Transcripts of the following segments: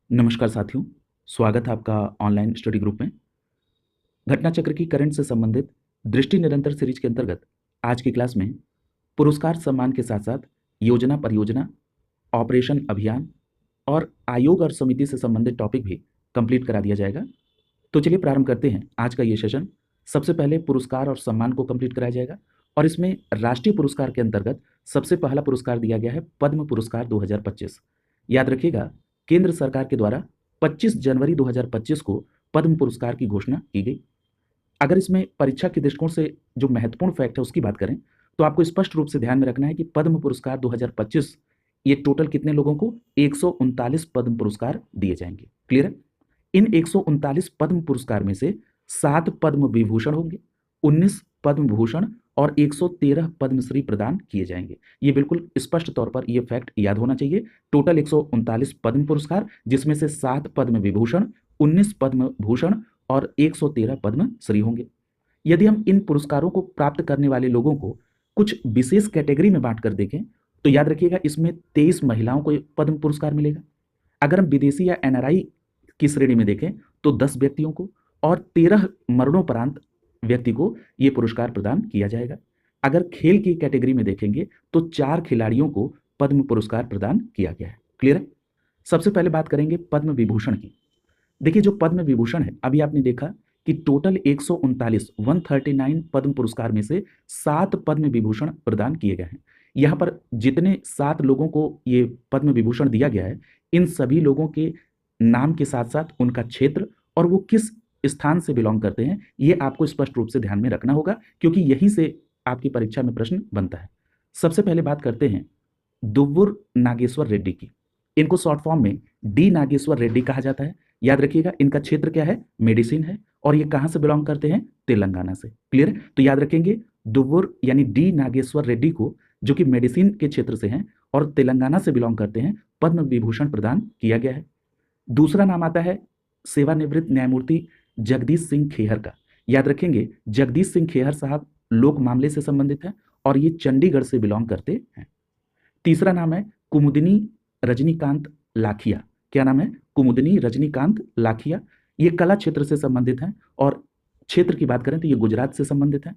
नमस्कार साथियों, स्वागत है आपका ऑनलाइन स्टडी ग्रुप में। घटना चक्र की करंट से संबंधित दृष्टि निरंतर सीरीज के अंतर्गत आज की क्लास में पुरस्कार सम्मान के साथ साथ योजना परियोजना, ऑपरेशन अभियान और आयोग और समिति से संबंधित टॉपिक भी कंप्लीट करा दिया जाएगा। तो चलिए प्रारंभ करते हैं आज का ये सेशन। सबसे पहले पुरस्कार और सम्मान को कंप्लीट कराया जाएगा और इसमें राष्ट्रीय पुरस्कार के अंतर्गत सबसे पहला पुरस्कार दिया गया है पद्म पुरस्कार 2025। याद रखिएगा, केंद्र सरकार के द्वारा 25 जनवरी 2025 को पद्म पुरस्कार की घोषणा की गई। अगर इसमें परीक्षा के दृष्टिकोण से जो महत्वपूर्ण फैक्ट है उसकी बात करें तो आपको स्पष्ट रूप से ध्यान में रखना है कि पद्म पुरस्कार 2025 ये टोटल कितने लोगों को 139 पद्म पुरस्कार दिए जाएंगे। क्लियर है? इन 139 पद्म पुरस्कार में से 7 पद्म विभूषण होंगे, 19 पद्म भूषण और 113 पद्मश्री प्रदान किए जाएंगे। ये बिल्कुल स्पष्ट तौर पर ये फैक्ट याद होना चाहिए। टोटल 139 पद्म पुरस्कार, जिसमें से 7 पद्म विभूषण, 19 पद्म भूषण और 113 पद्मश्री होंगे। यदि हम इन पुरस्कारों को प्राप्त करने वाले लोगों को कुछ विशेष कैटेगरी में बांट कर देखें तो याद रखिएगा, इसमें 23 महिलाओं को पद्म पुरस्कार मिलेगा। अगर हम विदेशी या एनआरआई की श्रेणी में देखें तो 10 व्यक्तियों को और 13 मरणोपरांत व्यक्ति को यह पुरस्कार प्रदान किया जाएगा। अगर खेल की कैटेगरी में देखेंगे तो 4 खिलाड़ियों को पद्म पुरस्कार प्रदान किया गया है। क्लियर है? सबसे पहले बात करेंगे पद्म विभूषण की। देखिए, जो पद्म विभूषण है, अभी आपने देखा कि टोटल 139 पद्म पुरस्कार में से 7 पद्म विभूषण प्रदान किए गए हैं। यहाँ पर जितने 7 लोगों को ये पद्म विभूषण दिया गया है, इन सभी लोगों के नाम के साथ साथ उनका क्षेत्र और वो किस स्थान से बिलोंग करते हैं, ये आपको स्पष्ट रूप से ध्यान में रखना होगा, क्योंकि यहीं से आपकी परीक्षा में प्रश्न बनता है। सबसे पहले बात करते हैं दुव्वुर नागेश्वर रेड्डी की। इनको शॉर्ट फॉर्म में डी नागेश्वर रेड्डी कहा जाता है। याद रखिएगा, इनका क्षेत्र क्या है? मेडिसिन है। और ये कहां से बिलोंग करते हैं? तेलंगाना से। क्लियर है? तो याद रखेंगे, दुव्वुर यानी डी नागेश्वर रेड्डी को, जो कि मेडिसिन के क्षेत्र से हैं और तेलंगाना से बिलोंग करते हैं, पद्म विभूषण प्रदान किया गया है। दूसरा नाम आता है सेवानिवृत्त न्यायमूर्ति जगदीश सिंह खेहर का। याद रखेंगे, जगदीश सिंह खेहर साहब लोक मामले से संबंधित हैं और ये चंडीगढ़ से बिलोंग करते हैं। तीसरा नाम है कुमुदिनी रजनीकांत लाखिया। क्या नाम है? कुमुदिनी रजनीकांत लाखिया। ये कला क्षेत्र से संबंधित हैं और क्षेत्र की बात करें तो ये गुजरात से संबंधित है।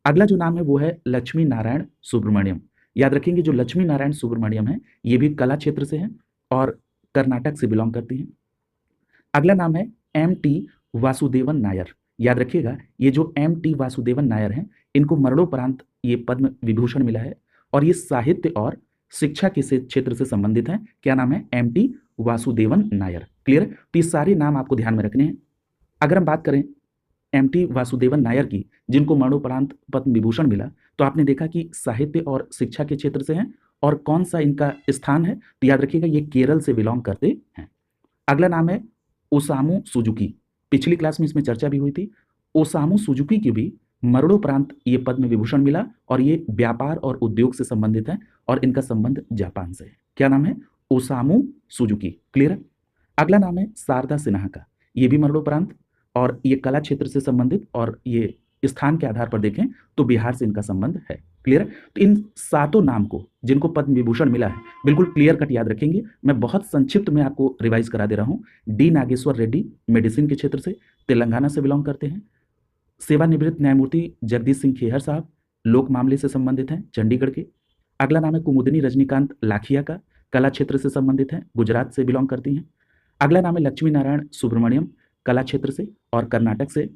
अगला जो नाम है वो है लक्ष्मी नारायण सुब्रमण्यम। याद रखेंगे, जो लक्ष्मी नारायण सुब्रमण्यम है ये भी कला क्षेत्र से हैं और कर्नाटक से बिलोंग करती हैं। अगला नाम है एम टी वासुदेवन नायर। याद रखिएगा, ये जो एम टी वासुदेवन नायर हैं, इनको मरणोपरांत ये पद्म विभूषण मिला है और ये साहित्य और शिक्षा के क्षेत्र से संबंधित हैं। क्या नाम है? M T Vasudevan Nair. Clear? तो ये सारे नाम आपको ध्यान में रखने हैं। अगर हम बात करें एम टी वासुदेवन नायर की, जिनको मरणोपरांत पद्म विभूषण मिला, तो आपने देखा कि साहित्य और शिक्षा के क्षेत्र से हैं और कौन सा इनका स्थान है, तो याद रखिएगा ये केरल से बिलोंग करते हैं। अगला नाम है ओसामू सुजुकी। पिछली क्लास में इसमें चर्चा भी हुई थी। ओसामू सुजुकी की भी मरणोपरांत ये पद्म विभूषण मिला और ये व्यापार और उद्योग से संबंधित है और इनका संबंध जापान से है। क्या नाम है? Osamu Suzuki. क्लियर है? अगला नाम है शारदा सिन्हा का। ये भी मरणोपरांत और ये कला क्षेत्र से संबंधित और ये स्थान के आधार पर देखें तो बिहार से इनका संबंध है। क्लियर है? तो इन 7 नाम को, जिनको पद्म विभूषण मिला है, बिल्कुल क्लियर कट याद रखेंगे। मैं बहुत संक्षिप्त में आपको रिवाइज करा दे रहा हूं। डी नागेश्वर रेड्डी मेडिसिन के क्षेत्र से, तेलंगाना से बिलोंग करते हैं। सेवानिवृत्त न्यायमूर्ति जगदीश सिंह खेहर साहब लोक मामले से संबंधित हैं, चंडीगढ़ के। अगला नाम है कुमुदिनी रजनीकांत लाखिया का, कला क्षेत्र से संबंधित हैं, गुजरात से बिलोंग करती हैं। अगला नाम है लक्ष्मी नारायण सुब्रमण्यम, कला क्षेत्र से और कर्नाटक से।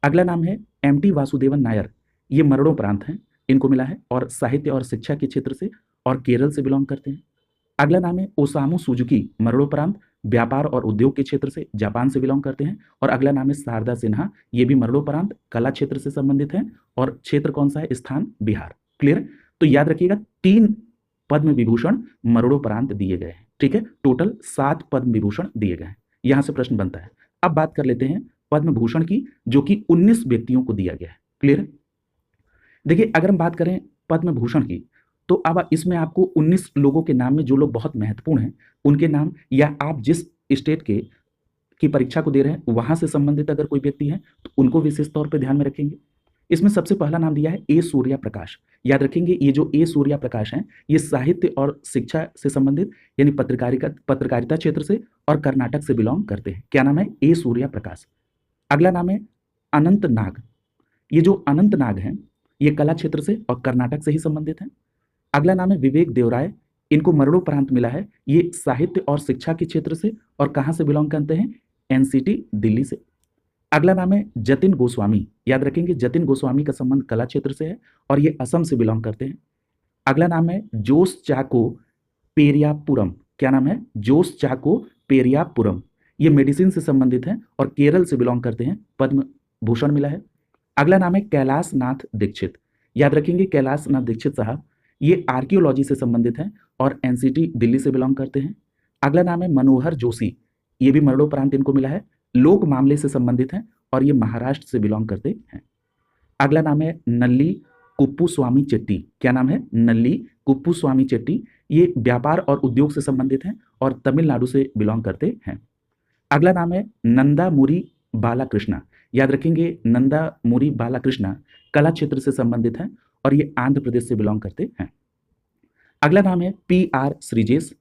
अगला नाम है एम टी वासुदेवन नायर, ये मरणोपरांत हैं, इनको मिला है और साहित्य और शिक्षा के क्षेत्र से और केरल से बिलोंग करते हैं। अगला नाम है ओसामू सुजुकी, मरणोपरांत व्यापार और उद्योग के क्षेत्र से, जापान से बिलोंग करते हैं। और अगला नाम है शारदा सिन्हा, ये भी मरणोपरांत कला क्षेत्र से संबंधित हैं और क्षेत्र कौन सा है? स्थान बिहार। क्लियर? तो याद रखिएगा, 3 पद्म विभूषण मरणोपरांत दिए गए हैं। ठीक है? टोटल 7 पद्म विभूषण दिए गए हैं। यहां से प्रश्न बनता है। अब बात कर लेते हैं पद्म भूषण की, जो कि 19 व्यक्तियों को दिया गया है। क्लियर? देखिए, अगर हम बात करें पद्म भूषण की, तो अब इसमें आपको 19 लोगों के नाम में जो लोग बहुत महत्वपूर्ण हैं उनके नाम, या आप जिस स्टेट के की परीक्षा को दे रहे हैं वहां से संबंधित अगर कोई व्यक्ति है तो उनको विशेष तौर पर ध्यान में रखेंगे। इसमें सबसे पहला नाम दिया है ए सूर्या प्रकाश। याद रखेंगे ये जो ए सूर्या प्रकाश हैं ये साहित्य और शिक्षा से संबंधित यानी पत्रकारिता क्षेत्र से और कर्नाटक से बिलोंग करते हैं। क्या नाम है? ए सूर्या प्रकाश। अगला नाम है अनंत नाग। ये जो अनंत नाग हैं ये कला क्षेत्र से और कर्नाटक से ही संबंधित हैं। अगला नाम है विवेक देवराय। इनको मरणोपरांत मिला है। ये साहित्य और शिक्षा के क्षेत्र से और कहाँ से बिलोंग करते हैं? एनसीटी दिल्ली से। अगला नाम है जतिन गोस्वामी। याद रखेंगे जतिन गोस्वामी का संबंध कला क्षेत्र से है और ये असम से बिलोंग करते हैं। अगला नाम है जोस चाको पेरियापुरम। क्या नाम है? जोस चाको पेरियापुरम। ये मेडिसिन से संबंधित हैं और केरल से बिलोंग करते हैं। पद्म भूषण मिला है। अगला नाम है कैलाश नाथ दीक्षित। याद रखेंगे कैलाश नाथ दीक्षित साहब ये आर्कियोलॉजी से संबंधित हैं और एनसीटी दिल्ली से बिलोंग करते हैं। अगला नाम है मनोहर जोशी। ये भी मरणोपरांत इनको मिला है, लोक मामले से संबंधित हैं और ये महाराष्ट्र से बिलोंग करते हैं। अगला नाम है नल्ली कुप्पुस्वामी चेट्टी। क्या नाम है? नल्ली कुप्पुस्वामी चेट्टी। ये व्यापार और उद्योग से संबंधित हैं और तमिलनाडु से बिलोंग करते हैं। अगला नाम है नंदा मुरी बालाकृष्णा। याद रखेंगे नंदा मुरी बालाकृष्णा कला क्षेत्र से संबंधित हैं और ये आंध्र प्रदेश से बिलोंग करते हैं। अगला नाम है पी आर श्रीजेश।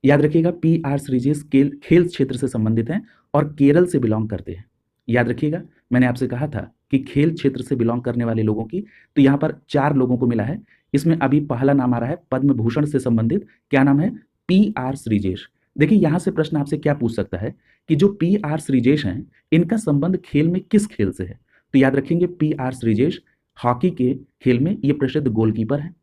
याद रखिएगा पी आर श्रीजेश खेल क्षेत्र से संबंधित हैं और केरल से बिलोंग करते हैं। याद रखिएगा मैंने आपसे कहा था कि खेल क्षेत्र से बिलोंग करने वाले लोगों की, तो यहाँ पर 4 लोगों को मिला है। इसमें अभी पहला नाम आ रहा है पद्म भूषण से संबंधित। क्या नाम है? P R Sreejesh. देखिए यहाँ से प्रश्न आपसे क्या पूछ सकता है कि जो पी आर श्रीजेश हैं इनका संबंध खेल में किस खेल से है? तो याद रखेंगे पी आर श्रीजेश हॉकी के खेल में ये प्रसिद्ध गोलकीपर है।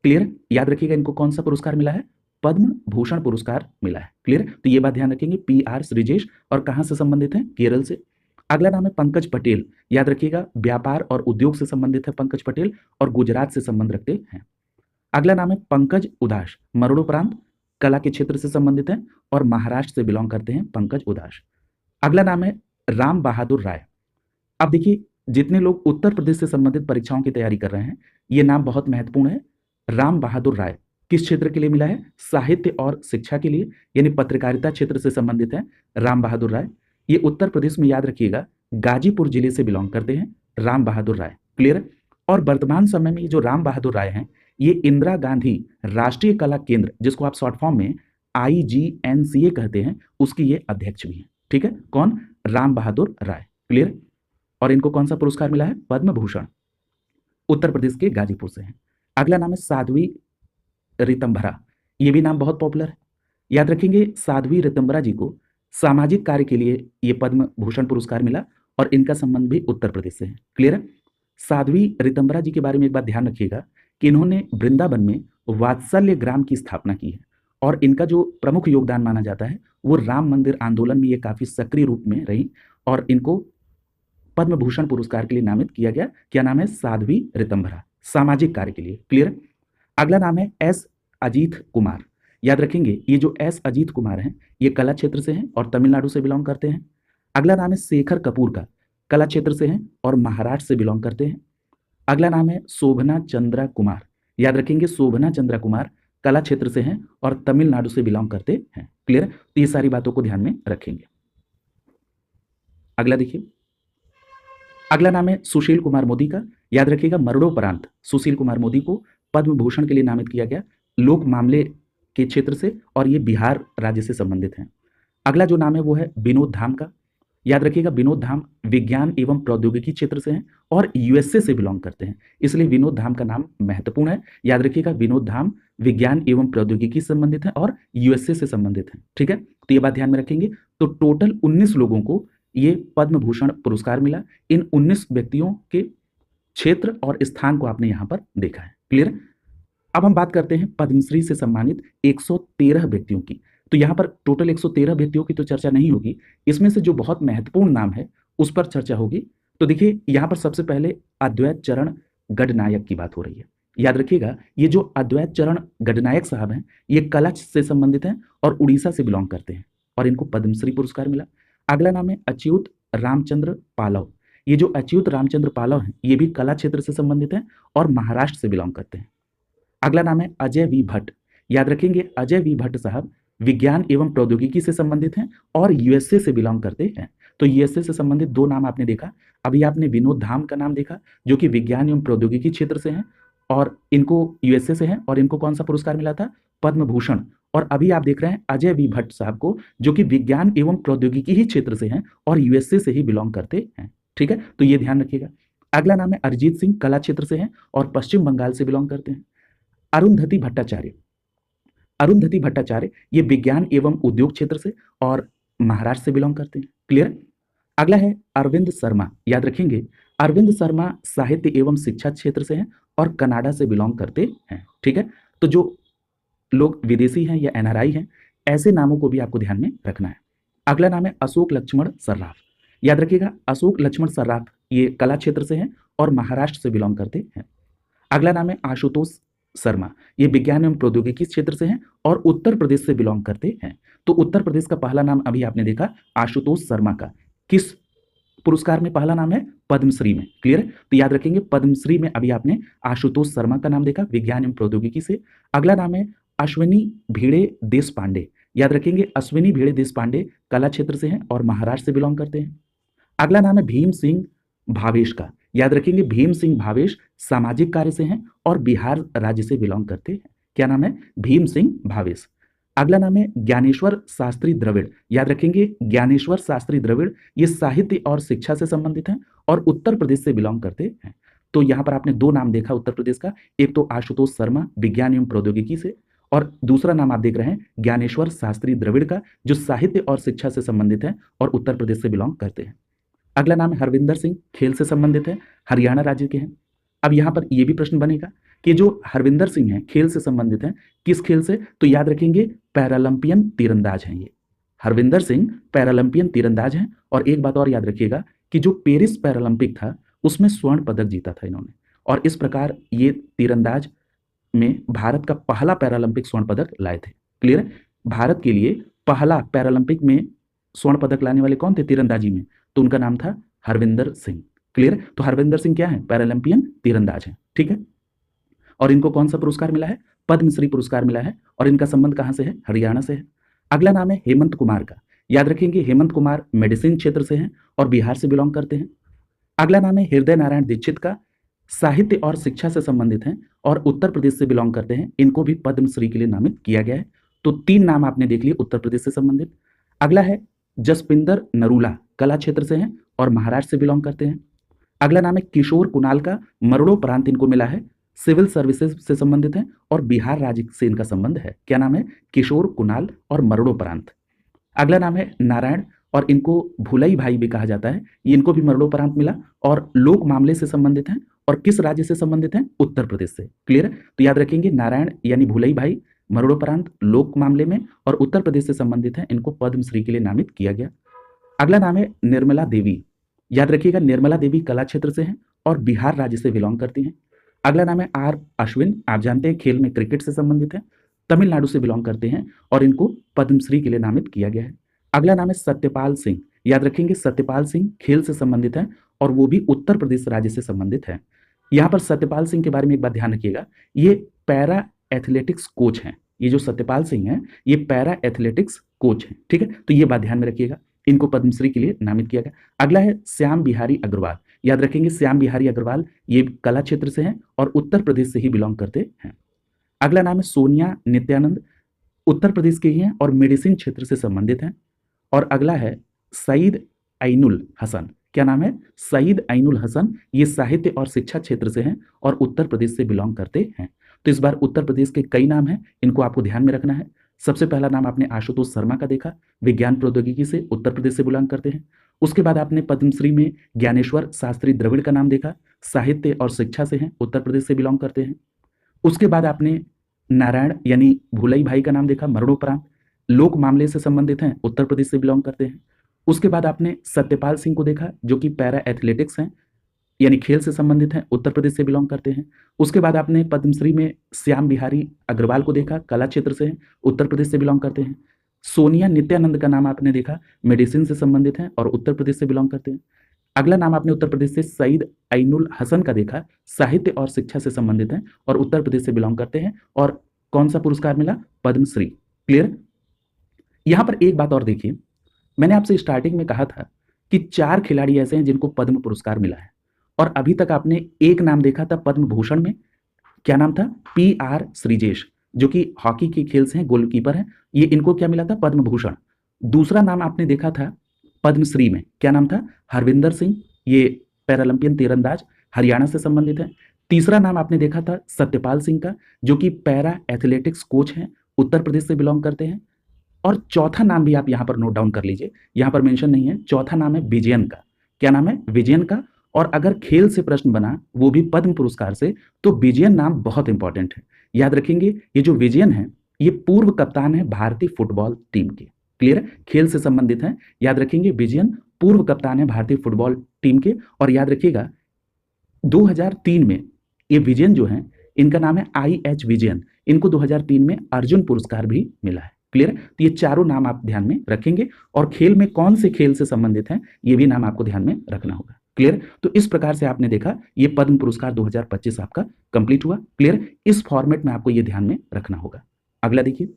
क्लियर? याद रखिएगा इनको कौन सा पुरस्कार मिला है? पद्म भूषण पुरस्कार मिला है। क्लियर? तो ये बात ध्यान रखेंगे पी आर श्रीजेश और कहां से संबंधित हैं? केरल से। अगला नाम है पंकज पटेल। याद रखिएगा व्यापार और उद्योग से संबंधित है पंकज पटेल और गुजरात से संबंध रखते हैं। अगला नाम है पंकज उदास। मरणोपरांत कला के क्षेत्र से संबंधित है और महाराष्ट्र से बिलोंग करते हैं पंकज उदास। अगला नाम है राम बहादुर राय। अब देखिए जितने लोग उत्तर प्रदेश से संबंधित परीक्षाओं की तैयारी कर रहे हैं ये नाम बहुत महत्वपूर्ण है। राम बहादुर राय किस क्षेत्र के लिए मिला है? साहित्य और शिक्षा के लिए यानी पत्रकारिता क्षेत्र से संबंधित है राम बहादुर राय। ये उत्तर प्रदेश में, याद रखिएगा, गाजीपुर जिले से बिलोंग करते हैं राम बहादुर राय। क्लियर? और वर्तमान समय में जो राम बहादुर राय हैं ये इंदिरा गांधी राष्ट्रीय कला केंद्र, जिसको आप शॉर्ट फॉर्म में IGNCA कहते हैं, उसके ये अध्यक्ष भी हैं। ठीक है? कौन? राम बहादुर राय। क्लियर? और इनको कौन सा पुरस्कार मिला है? पद्म भूषण। उत्तर प्रदेश के गाजीपुर से हैं। अगला नाम है साध्वी रितंभरा। ये भी नाम बहुत पॉपुलर है। याद रखेंगे साध्वी रितंभरा जी को सामाजिक कार्य के लिए ये पद्म भूषण पुरस्कार मिला और इनका संबंध भी उत्तर प्रदेश से है। क्लियर है? साध्वी रितंभरा जी के बारे में एक बात ध्यान रखिएगा कि इन्होंने वृंदावन में वात्सल्य ग्राम की स्थापना की है और इनका जो प्रमुख योगदान माना जाता है वो राम मंदिर आंदोलन में ये काफी सक्रिय रूप में रही और इनको पद्म भूषण पुरस्कार के लिए नामित किया गया। क्या नाम है? साध्वी रितंभरा, सामाजिक कार्य के लिए। क्लियर? अगला नाम है एस अजीत कुमार। याद रखेंगे ये जो एस अजीत कुमार हैं ये कला क्षेत्र से हैं और तमिलनाडु से बिलोंग करते हैं। अगला नाम है शेखर कपूर का, कला क्षेत्र से हैं और महाराष्ट्र से बिलोंग करते हैं। अगला नाम है शोभना चंद्रा कुमार। याद रखेंगे शोभना चंद्रा कुमार कला क्षेत्र से हैं और तमिलनाडु से बिलोंग करते हैं। क्लियर? तो ये सारी बातों को ध्यान में रखेंगे। अगला देखिए, अगला नाम है सुशील कुमार मोदी का। याद रखिएगा मरणोपरांत सुशील कुमार मोदी को पद्म भूषण के लिए नामित किया गया लोक मामले के क्षेत्र से और ये बिहार राज्य से संबंधित हैं। अगला जो नाम है वो है विनोद धाम का। याद रखिएगा विनोद धाम विज्ञान एवं प्रौद्योगिकी क्षेत्र से हैं और USA से बिलोंग करते हैं, इसलिए विनोद धाम का नाम महत्वपूर्ण है। याद रखिएगा विनोद धाम विज्ञान एवं प्रौद्योगिकी से संबंधित है और USA से संबंधित है। ठीक है? तो ये बात ध्यान में रखेंगे। तो टोटल 19 लोगों को ये पद्म भूषण पुरस्कार मिला। इन 19 व्यक्तियों के क्षेत्र और स्थान को आपने यहां पर देखा है। क्लियर? अब हम बात करते हैं पद्मश्री से सम्मानित 113 व्यक्तियों की। तो यहां पर टोटल 113 व्यक्तियों की तो चर्चा नहीं होगी, इसमें से जो बहुत महत्वपूर्ण नाम है उस पर चर्चा होगी। तो देखिए यहां पर सबसे पहले अद्वैत चरण गडनायक की बात हो रही है। याद रखिएगा ये जो अद्वैत चरण गडनायक साहब हैं ये कला से संबंधित हैं और उड़ीसा से बिलोंग करते हैं और इनको पद्मश्री पुरस्कार मिला। अगला नाम है अच्युत रामचंद्र पालव। ये जो अच्युत रामचंद्र पालव हैं ये भी कला क्षेत्र से संबंधित हैं और महाराष्ट्र से बिलोंग करते हैं। अगला नाम है अजय वी भट्ट। याद रखेंगे अजय वी भट्ट साहब विज्ञान एवं प्रौद्योगिकी से संबंधित हैं और USA से बिलोंग करते हैं। तो यूएसए से संबंधित दो नाम आपने देखा। अभी आपने विनोद धाम का नाम देखा जो कि विज्ञान एवं प्रौद्योगिकी क्षेत्र से हैं और इनको यूएसए से हैं और इनको कौन सा पुरस्कार मिला था? पद्म भूषण। और अभी आप देख रहे हैं अजय वी भट्ट साहब को जो कि विज्ञान एवं प्रौद्योगिकी ही क्षेत्र से हैं और यूएसए से ही बिलोंग करते हैं। ठीक है, तो ये ध्यान रखिएगा। अगला नाम है अरिजीत सिंह, कला क्षेत्र से हैं और पश्चिम बंगाल से बिलोंग करते हैं। अरुंधति भट्टाचार्य, अरुंधति भट्टाचार्य ये विज्ञान एवं उद्योग क्षेत्र से और महाराष्ट्र से बिलोंग करते हैं। क्लियर। अगला है अरविंद शर्मा, याद रखेंगे अरविंद शर्मा साहित्य एवं शिक्षा क्षेत्र से हैं और कनाडा से बिलोंग करते हैं। ठीक है, तो जो लोग विदेशी हैं या एनआरआई हैं ऐसे नामों को भी आपको ध्यान में रखना है। अगला नाम है अशोक लक्ष्मण सर्राफ, याद रखिएगा अशोक लक्ष्मण सर्राफ ये कला क्षेत्र से हैं और महाराष्ट्र से बिलोंग करते हैं। अगला नाम है आशुतोष शर्मा, ये विज्ञान एवं प्रौद्योगिकी क्षेत्र से हैं और उत्तर प्रदेश से बिलोंग करते हैं। तो उत्तर प्रदेश का पहला नाम अभी आपने देखा आशुतोष शर्मा का, किस पुरस्कार में पहला नाम है? पद्मश्री में। क्लियर है, तो याद रखेंगे पद्मश्री में अभी आपने आशुतोष शर्मा का नाम देखा विज्ञान एवं प्रौद्योगिकी से। अगला नाम है अश्विनी भिड़े देश पांडे, याद रखेंगे अश्विनी भिड़े देश पांडे कला क्षेत्र से हैं और महाराष्ट्र से बिलोंग करते हैं। अगला नाम है भीम सिंह भावेश का, याद रखेंगे भीम सिंह भावेश सामाजिक कार्य से हैं और बिहार राज्य से बिलोंग करते हैं। क्या नाम है? भीम सिंह भावेश। अगला नाम है ज्ञानेश्वर शास्त्री द्रविड़, याद रखेंगे ज्ञानेश्वर शास्त्री द्रविड़ ये साहित्य और शिक्षा से संबंधित हैं और उत्तर प्रदेश से बिलोंग करते हैं। तो यहाँ पर आपने दो नाम देखा उत्तर प्रदेश का, एक तो आशुतोष शर्मा विज्ञान एवं प्रौद्योगिकी से और दूसरा नाम आप देख रहे हैं ज्ञानेश्वर शास्त्री द्रविड़ का जो साहित्य और शिक्षा से संबंधित है और उत्तर प्रदेश से बिलोंग करते हैं। अगला नाम है हरविंदर सिंह, खेल से संबंधित है, हरियाणा राज्य के हैं। अब यहाँ पर यह भी प्रश्न बनेगा कि जो हरविंदर सिंह हैं खेल से संबंधित हैं, किस खेल से? तो याद रखेंगे पैरालंपियन तीरंदाज हैं ये। हरविंदर सिंह पैरालंपियन तीरंदाज हैं और एक बात और याद रखिएगा कि जो पेरिस पैरालंपिक था उसमें स्वर्ण पदक जीता था इन्होंने और इस प्रकार ये तीरंदाज में भारत का पहला पैरालंपिक स्वर्ण पदक लाए थे। क्लियर है, भारत के लिए पहला पैरालंपिक में स्वर्ण पदक लाने वाले कौन थे तीरंदाजी में? तो उनका नाम था हरविंदर सिंह। क्लियर, तो हरविंदर सिंह क्या है? पैरालंपियन तीरंदाज है। ठीक है, और इनको कौन सा पुरस्कार मिला है? पद्मश्री पुरस्कार मिला है और इनका संबंध कहां से है? हरियाणा से है। अगला नाम है हेमंत कुमार का, याद रखेंगे हेमंत कुमार मेडिसिन क्षेत्र से हैं और बिहार से बिलोंग करते हैं। अगला नाम है हृदय नारायण दीक्षित का, साहित्य और शिक्षा से संबंधित हैं और उत्तर प्रदेश से बिलोंग करते हैं, इनको भी पद्मश्री के लिए नामित किया गया है। तो तीन नाम आपने देख लिए उत्तर प्रदेश से संबंधित। अगला है जसपिंदर नरूला, कला क्षेत्र से हैं और महाराष्ट्र से बिलोंग करते हैं। अगला नाम है किशोर कुणाल का, मरणोपरांत इनको मिला है, सिविल सर्विसेज से संबंधित हैं और बिहार राज्य से इनका संबंध है। क्या नाम है? किशोर कुणाल और मरणोपरांत। अगला नाम है नारायण और इनको भुलई भाई भी कहा जाता है, ये इनको भी मरणोपरांत मिला और लोक मामले से संबंधित हैं और किस राज्य से संबंधित हैं? उत्तर प्रदेश से। क्लियर है, तो याद रखेंगे नारायण यानी भुलई भाई मरणोपरांत लोक मामले में और उत्तर प्रदेश से संबंधित हैं, इनको पद्मश्री के लिए नामित किया गया। अगला नाम है निर्मला देवी, याद रखिएगा निर्मला देवी कला क्षेत्र से हैं और बिहार राज्य से बिलोंग करती हैं। अगला नाम है आर अश्विन, आप जानते हैं खेल में क्रिकेट से संबंधित हैं, तमिलनाडु से बिलोंग करते हैं और इनको पद्मश्री के लिए नामित किया गया है। अगला नाम है सत्यपाल सिंह, याद रखेंगे सत्यपाल सिंह खेल से संबंधित हैं और वो भी उत्तर प्रदेश राज्य से संबंधित है। यहाँ पर सत्यपाल सिंह के बारे में एक बात ध्यान रखिएगा, ये पैरा एथलेटिक्स कोच हैं। ये जो सत्यपाल सिंह हैं ये पैरा एथलेटिक्स कोच हैं। ठीक है, तो ये बात ध्यान में रखिएगा, इनको पद्मश्री के लिए नामित किया गया। अगला है श्याम बिहारी अग्रवाल, याद रखेंगे श्याम बिहारी अग्रवाल ये कला क्षेत्र से हैं और उत्तर प्रदेश से ही बिलोंग करते हैं। अगला नाम है सोनिया नित्यानंद, उत्तर प्रदेश के ही हैं और मेडिसिन क्षेत्र से संबंधित हैं। और अगला है सईद ऐनुल हसन, क्या नाम है? सईद ऐनुल हसन, ये साहित्य और शिक्षा क्षेत्र से हैं और उत्तर प्रदेश से बिलोंग करते हैं। तो इस बार उत्तर प्रदेश के कई नाम हैं, इनको आपको ध्यान में रखना है। सबसे पहला नाम आपने आशुतोष शर्मा का देखा, विज्ञान प्रौद्योगिकी से उत्तर प्रदेश से बिलोंग करते हैं। उसके बाद आपने पद्मश्री में ज्ञानेश्वर शास्त्री द्रविड़ का नाम देखा, साहित्य और शिक्षा से हैं, उत्तर प्रदेश से बिलोंग करते हैं। उसके बाद आपने नारायण यानी भुलई भाई का नाम देखा, मरणोपरांत लोक मामले से संबंधित हैं, उत्तर प्रदेश से बिलोंग करते हैं। उसके बाद आपने सत्यपाल सिंह को देखा जो कि पैरा एथलेटिक्स हैं यानी खेल से संबंधित हैं, उत्तर प्रदेश से बिलोंग करते हैं। उसके बाद आपने पद्मश्री में श्याम बिहारी अग्रवाल को देखा, कला क्षेत्र से हैं, उत्तर प्रदेश से बिलोंग करते हैं। सोनिया नित्यानंद का नाम आपने देखा, मेडिसिन से संबंधित हैं और उत्तर प्रदेश से बिलोंग करते हैं। अगला नाम आपने उत्तर प्रदेश से सईद ऐनुल हसन का देखा, साहित्य और शिक्षा से संबंधित हैं और उत्तर प्रदेश से बिलोंग करते हैं और कौन सा पुरस्कार मिला? पद्मश्री। क्लियर? यहां पर एक बात और देखिए, मैंने आपसे स्टार्टिंग में कहा था कि 4 खिलाड़ी ऐसे हैं जिनको पद्म पुरस्कार मिला है, और अभी तक आपने एक नाम देखा था पद्म भूषण में, क्या नाम था? पी.आर. श्रीजेश, जो कि हॉकी के खेल से हैं, गोलकीपर हैं। ये इनको क्या मिला था? पद्म भूषण। दूसरा नाम आपने देखा था पद्मश्री में, क्या नाम था? हरविंदर सिंह, ये पैरालंपियन तीरंदाज, हरियाणा से संबंधित है। तीसरा नाम आपने देखा था सत्यपाल सिंह का, जो कि पैरा एथलेटिक्स कोच हैं, उत्तर प्रदेश से बिलोंग करते हैं। और चौथा नाम भी आप यहाँ पर नोट डाउन कर लीजिए, यहाँ पर मेंशन नहीं है। चौथा नाम है विजयन का। क्या नाम है? विजयन का। और अगर खेल से प्रश्न बना, वो भी पद्म पुरस्कार से, तो विजयन नाम बहुत इंपॉर्टेंट है, याद रखेंगे। ये जो विजयन है, ये पूर्व कप्तान है भारतीय फुटबॉल टीम के। क्लियर है? खेल से संबंधित है, याद रखेंगे। विजयन पूर्व कप्तान है भारतीय फुटबॉल टीम के। और याद रखिएगा 2003 में ये विजयन जो है, इनका नाम है आई.एच. विजयन। इनको 2003 में अर्जुन पुरस्कार भी मिला है। क्लियर है? तो ये चारों नाम आप ध्यान में रखेंगे, और खेल में कौन से खेल से संबंधित हैं, ये भी नाम आपको ध्यान में रखना होगा। क्लियर? तो इस प्रकार से आपने देखा, ये पद्म पुरस्कार 2025 आपका कंप्लीट हुआ। क्लियर? इस फॉर्मेट में आपको ये ध्यान में रखना होगा। अगला देखिए,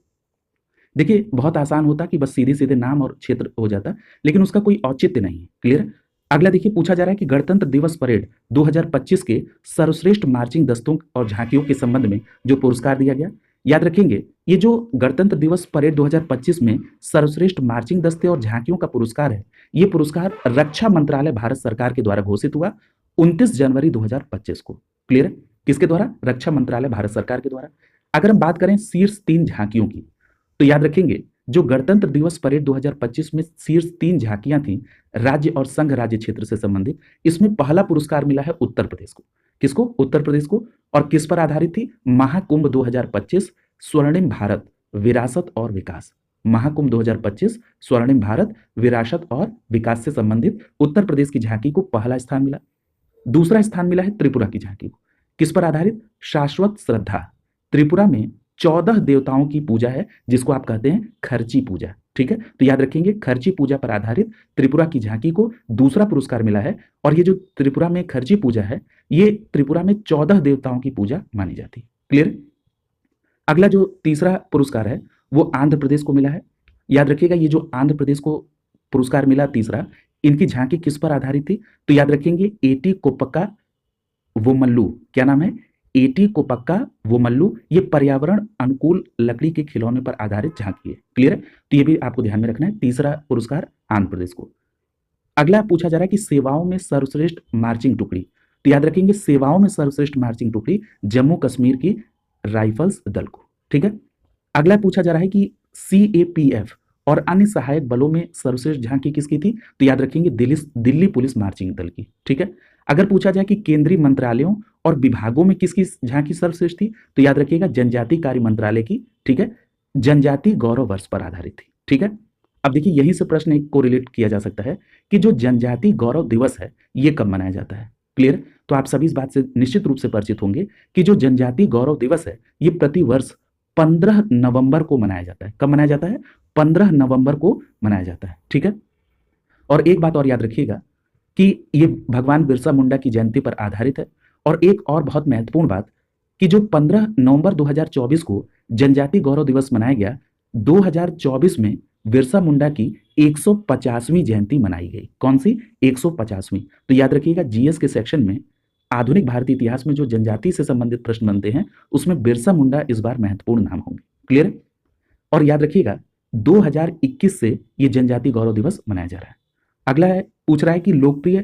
देखिए बहुत आसान होता कि बस सीधे सीधे नाम और क्षेत्र हो जाता, लेकिन उसका कोई औचित्य नहीं है। क्लियर? अगला देखिए, पूछा जा रहा है कि गणतंत्र दिवस परेड 2025 के सर्वश्रेष्ठ मार्चिंग दस्तों और झांकियों के संबंध में जो पुरस्कार दिया गया, याद रखेंगे। ये जो गणतंत्र दिवस परेड 2025 में सर्वश्रेष्ठ मार्चिंग दस्ते और झांकियों का पुरस्कार है, ये पुरस्कार रक्षा मंत्रालय भारत सरकार के द्वारा घोषित हुआ 29 जनवरी 2025 को। क्लियर है? किसके द्वारा? रक्षा मंत्रालय भारत सरकार के द्वारा। अगर हम बात करें शीर्ष 3 झांकियों की, तो याद रखेंगे जो गणतंत्र दिवस परेड 2025 में शीर्ष 3 झांकियां थी राज्य और संघ राज्य क्षेत्र से संबंधित, इसमें पहला पुरस्कार मिला है उत्तर प्रदेश को। किसको? उत्तर प्रदेश को। और किस पर आधारित थी? महाकुंभ 2025 स्वर्णिम भारत विरासत और विकास। महाकुंभ 2025 स्वर्णिम भारत विरासत और विकास से संबंधित उत्तर प्रदेश की झांकी को पहला स्थान मिला। दूसरा स्थान मिला है त्रिपुरा की झांकी को। किस पर आधारित? शाश्वत श्रद्धा। त्रिपुरा में 14 देवताओं की पूजा है, जिसको आप कहते हैं खर्ची पूजा। ठीक है? तो याद रखेंगे, खर्ची पूजा पर आधारित त्रिपुरा की झांकी को दूसरा पुरस्कार मिला है। और ये जो त्रिपुरा में खर्ची पूजा है, ये त्रिपुरा में 14 देवताओं की पूजा मानी जाती है। क्लियर? अगला जो तीसरा पुरस्कार है, वो आंध्र प्रदेश को मिला है। याद रखिएगा, ये जो आंध्र प्रदेश को पुरस्कार मिला तीसरा, इनकी झांकी किस पर आधारित थी? तो याद रखेंगे एटी कोप्पका वोमल्लू। क्या नाम है? एटी कोप्पका वोमल्लू। ये पर्यावरण अनुकूल लकड़ी के खिलौने पर आधारित झांकी है। क्लियर है? तो ये भी आपको ध्यान में रखना है, तीसरा पुरस्कार आंध्र प्रदेश को। अगला पूछा जा रहा है कि सेवाओं में सर्वश्रेष्ठ मार्चिंग टुकड़ी, तो याद रखेंगे सेवाओं में सर्वश्रेष्ठ मार्चिंग टुकड़ी जम्मू कश्मीर की राइफल्स दल को। ठीक है? अगला पूछा जा रहा है कि CAPF और अन्य सहायक बलों में सर्वश्रेष्ठ झांकी किसकी थी? तो याद रखेंगे दिल्ली पुलिस मार्चिंग दल की। ठीक है? अगर पूछा जाए कि केंद्रीय मंत्रालयों और विभागों में किसकी झांकी सर्वश्रेष्ठ थी, तो याद रखिएगा जनजातीय कार्य मंत्रालय की। ठीक है? जनजातीय गौरव वर्ष पर आधारित थी। ठीक है? अब देखिए, यहीं से प्रश्न एक को रिलेट किया जा सकता है कि जो जनजातीय गौरव दिवस है, ये कब मनाया जाता है। क्लियर? तो आप सभी इस बात से निश्चित रूप से परिचित होंगे कि जो जनजातीय गौरव दिवस है, ये प्रतिवर्ष 15 नवंबर को मनाया जाता है। कब मनाया जाता है? 15 नवंबर को मनाया जाता है। ठीक है? और एक बात और याद रखिएगा कि ये भगवान बिरसा मुंडा की जयंती पर आधारित है। और एक और बहुत महत्वपूर्ण बात कि जो 15 नवंबर 2024 को जनजातीय गौरव दिवस मनाया गया, 2024 में बिरसा मुंडा की 150वीं जयंती मनाई गई। कौन सी? 150वीं। तो याद रखिएगा, जीएस के सेक्शन में आधुनिक भारतीय इतिहास में जो जनजाति से संबंधित प्रश्न बनते हैं, उसमें बिरसा मुंडा इस बार महत्वपूर्ण नाम होंगे। क्लियर? और याद रखिएगा 2021 से ये जनजातीय गौरव दिवस मनाया जा रहा है। अगला है, पूछ रहा है कि लोकप्रिय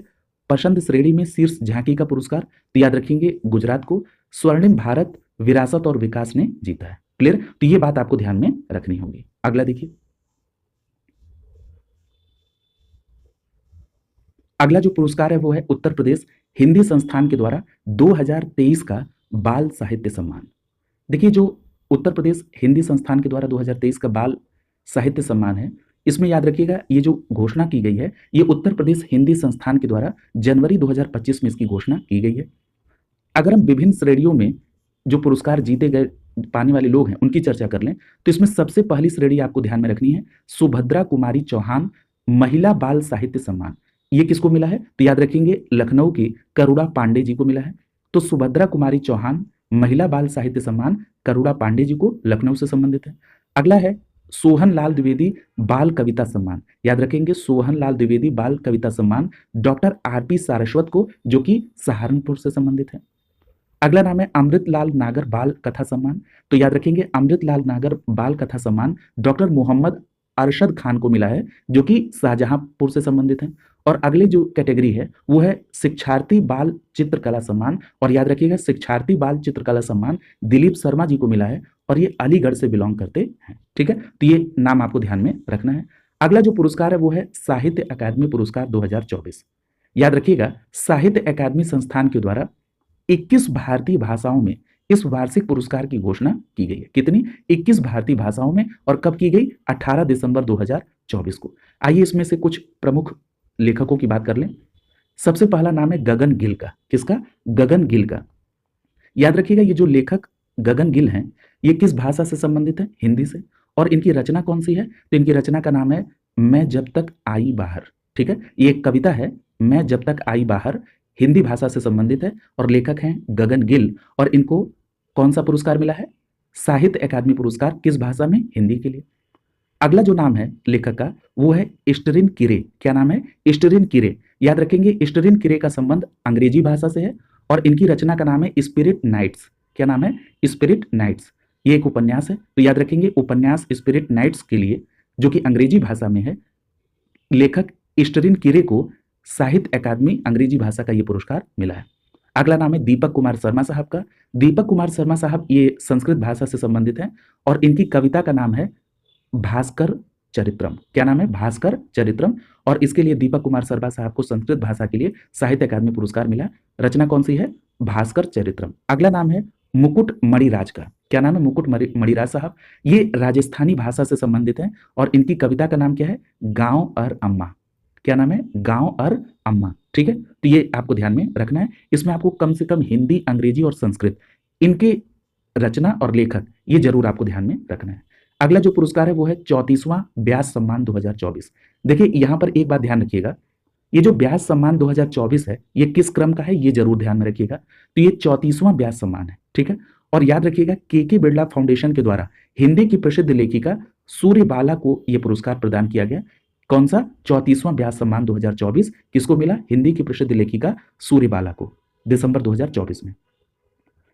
पसंद श्रेणी में शीर्ष झांकी का पुरस्कार, तो याद रखेंगे गुजरात को स्वर्णिम भारत विरासत और विकास ने जीता है। क्लियर? तो ये बात आपको ध्यान में रखनी होगी। अगला देखिए, अगला जो पुरस्कार है वो है उत्तर प्रदेश हिंदी संस्थान के द्वारा 2023 का बाल साहित्य सम्मान। देखिए, जो उत्तर प्रदेश हिंदी संस्थान के द्वारा 2023 का बाल साहित्य सम्मान है, इसमें याद रखिएगा ये जो घोषणा की गई है, ये उत्तर प्रदेश हिंदी संस्थान के द्वारा जनवरी 2025 में इसकी घोषणा की गई है। अगर हम विभिन्न श्रेणियों में जो पुरस्कार जीते गए पाने वाले लोग हैं, उनकी चर्चा कर लें, तो इसमें सबसे पहली श्रेणी आपको ध्यान में रखनी है, सुभद्रा कुमारी चौहान महिला बाल साहित्य सम्मान। ये किसको मिला है? तो याद रखेंगे लखनऊ की करुणा पांडे जी को मिला है। तो सुभद्रा कुमारी चौहान महिला बाल साहित्य सम्मान करुणा पांडे जी को, लखनऊ से संबंधित है। अगला है सोहन लाल द्विवेदी बाल कविता सम्मान, याद रखेंगे सोहन लाल द्विवेदी बाल कविता सम्मान डॉक्टर आरपी सारस्वत को, जो कि सहारनपुर से संबंधित है। अगला नाम है अमृतलाल नागर बाल कथा सम्मान, तो याद रखेंगे अमृतलाल नागर बाल कथा सम्मान डॉक्टर मोहम्मद अरशद खान को मिला है, जो कि शाहजहांपुर से संबंधित है। और अगली जो कैटेगरी है वो है शिक्षार्थी बाल चित्रकला सम्मान, और याद रखिएगा शिक्षार्थी बाल चित्रकला सम्मान दिलीप शर्मा जी को मिला है, और ये अलीगढ़ से बिलोंग करते हैं। ठीक है, तो ये नाम आपको ध्यान में रखना है। अगला जो पुरस्कार है वो है साहित्य अकादमी पुरस्कार 2024। याद रखिएगा साहित्य अकादमी संस्थान के द्वारा 21 भारतीय भाषाओं में इस वार्षिक पुरस्कार की घोषणा की गई है। कितनी? 21 भारतीय भाषाओं में, और कब की गई? 18 दिसंबर 2024 को। आइए इसमें से कुछ प्रमुख लेखकों की बात कर लें। सबसे पहला नाम है गगन गिल का। किसका? गगन गिल का। याद रखिएगा ये जो लेखक गगन गिल हैं ये किस भाषा से संबंधित है? हिंदी से। और इनकी रचना कौन सी है? तो इनकी रचना का नाम है मैं जब तक आई बाहर। ठीक है, ये एक कविता है, मैं जब तक आई बाहर, हिंदी भाषा से संबंधित है, और लेखक हैं गगन गिल। और इनको कौन सा पुरस्कार मिला है? साहित्य अकादमी पुरस्कार। किस भाषा में? हिंदी के लिए। अगला जो नाम है लेखक का वो है इस्टरिन किरे। क्या नाम है? इस्टरिन किरे। याद रखेंगे इस्टरिन किरे का संबंध अंग्रेजी भाषा से है, और इनकी रचना का नाम है स्पिरिट नाइट्स। क्या नाम है? Spirit knights. ये एक उपन्यास है, तो याद रखेंगे उपन्यास स्पिरिट नाइट्स के लिए, जो कि अंग्रेजी भाषा में है, लेखक इस्टरिन किरे को साहित्य अकादमी अंग्रेजी भाषा का ये पुरस्कार मिला है। अगला नाम है दीपक कुमार शर्मा साहब का। दीपक कुमार शर्मा साहब ये संस्कृत भाषा से संबंधित हैं, और इनकी कविता का नाम है भास्कर चरित्रम। क्या नाम है? भास्कर चरित्रम। और इसके लिए दीपक कुमार शर्मा साहब को संस्कृत भाषा के लिए साहित्य अकादमी पुरस्कार मिला। रचना कौन सी है? भास्कर चरित्रम। अगला नाम है मुकुट मणिराज का। क्या नाम है? मुकुट मणिराज साहब। ये राजस्थानी भाषा से संबंधित हैं, और इनकी कविता का नाम क्या है? गांव और अम्मा। क्या नाम है? गांव और अम्मा। ठीक है, तो ये आपको ध्यान में रखना है। इसमें आपको कम से कम हिंदी, अंग्रेजी और संस्कृत, इनके रचना और लेखक ये जरूर आपको ध्यान में रखना है। अगला जो पुरस्कार है वो है 34वां व्यास सम्मान 2024। देखिए यहां पर एक बात ध्यान रखिएगा, ये जो व्यास सम्मान 2024 है ये किस क्रम का है ये जरूर ध्यान में रखिएगा। तो ये 34वां व्यास सम्मान है। ठीक है, और याद रखिएगा के बिरला फाउंडेशन के द्वारा हिंदी की प्रसिद्ध लेखिका सूर्यबाला को यह पुरस्कार प्रदान किया गया। कौन सा? 34वां व्यास सम्मान 2024 किसको मिला? हिंदी की प्रसिद्ध लेखिका सूर्यबाला को, दिसंबर 2024 में।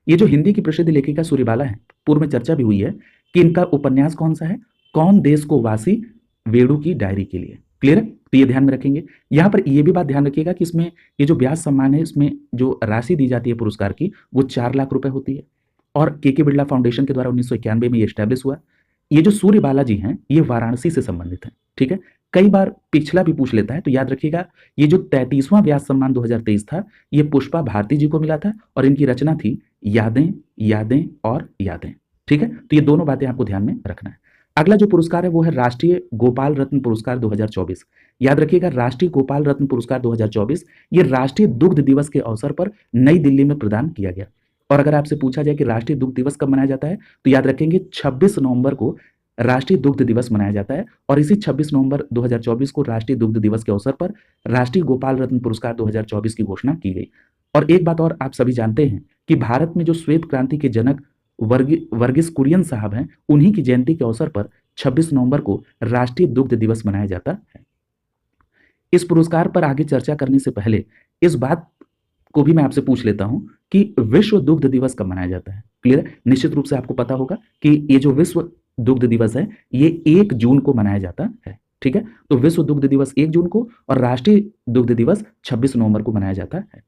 ये जो हिंदी की प्रसिद्ध लेखिका सूर्यबाला है, पूर्व में चर्चा भी हुई है कि इनका उपन्यास कौन सा है? कौन देश को वासी, वेणु की डायरी के लिए। क्लियर है? तो ये ध्यान में रखेंगे। यहां पर ये भी बात ध्यान रखिएगा कि इसमें ये जो व्यास सम्मान है इसमें जो राशि दी जाती है पुरस्कार की वो 4 लाख रुपए होती है, और के बिरला फाउंडेशन के द्वारा 1991 में ये स्टैब्लिश हुआ। ये जो सूर्यबाला जी हैं ये वाराणसी से संबंधित हैं। ठीक है, कई बार पिछला भी पूछ लेता है, तो याद रखिएगा ये जो 33वां व्यास सम्मान 2023 था ये पुष्पा भारती जी को मिला था, और इनकी रचना थी यादें यादें और यादें। ठीक है, तो ये दोनों बातें आपको ध्यान में रखना है। अगला जो पुरस्कार है वो है राष्ट्रीय गोपाल रत्न पुरस्कार 2024। याद रखिएगा राष्ट्रीय गोपाल रत्न पुरस्कार 2024 ये राष्ट्रीय दुग्ध दिवस के अवसर पर नई दिल्ली में प्रदान किया गया। और अगर आपसे पूछा जाए कि राष्ट्रीय दुग्ध दिवस कब मनाया जाता है, तो याद रखेंगे 26 नवंबर को राष्ट्रीय दुग्ध दिवस मनाया जाता है, और इसी 26 नवंबर 2024 को राष्ट्रीय दुग्ध दिवस के अवसर पर राष्ट्रीय गोपाल रत्न पुरस्कार 2024 की घोषणा की गई। और एक बात और आप सभी जानते हैं कि भारत में जो श्वेत क्रांति के जनक वर्गीस कुरियन साहब हैं, उन्हीं की जयंती के अवसर पर 26 नवंबर को राष्ट्रीय दुग्ध दिवस मनाया जाता है। इस पुरस्कार पर आगे चर्चा करने से पहले इस बात को भी मैं आपसे पूछ लेता हूं कि विश्व दुग्ध दिवस कब मनाया जाता है। क्लियर है? निश्चित रूप से आपको पता होगा कि ये जो विश्व दुग्ध दिवस है ये 1 जून को मनाया जाता है। ठीक है, तो विश्व दुग्ध दिवस 1 जून को और राष्ट्रीय दुग्ध दिवस 26 नवंबर को मनाया जाता है।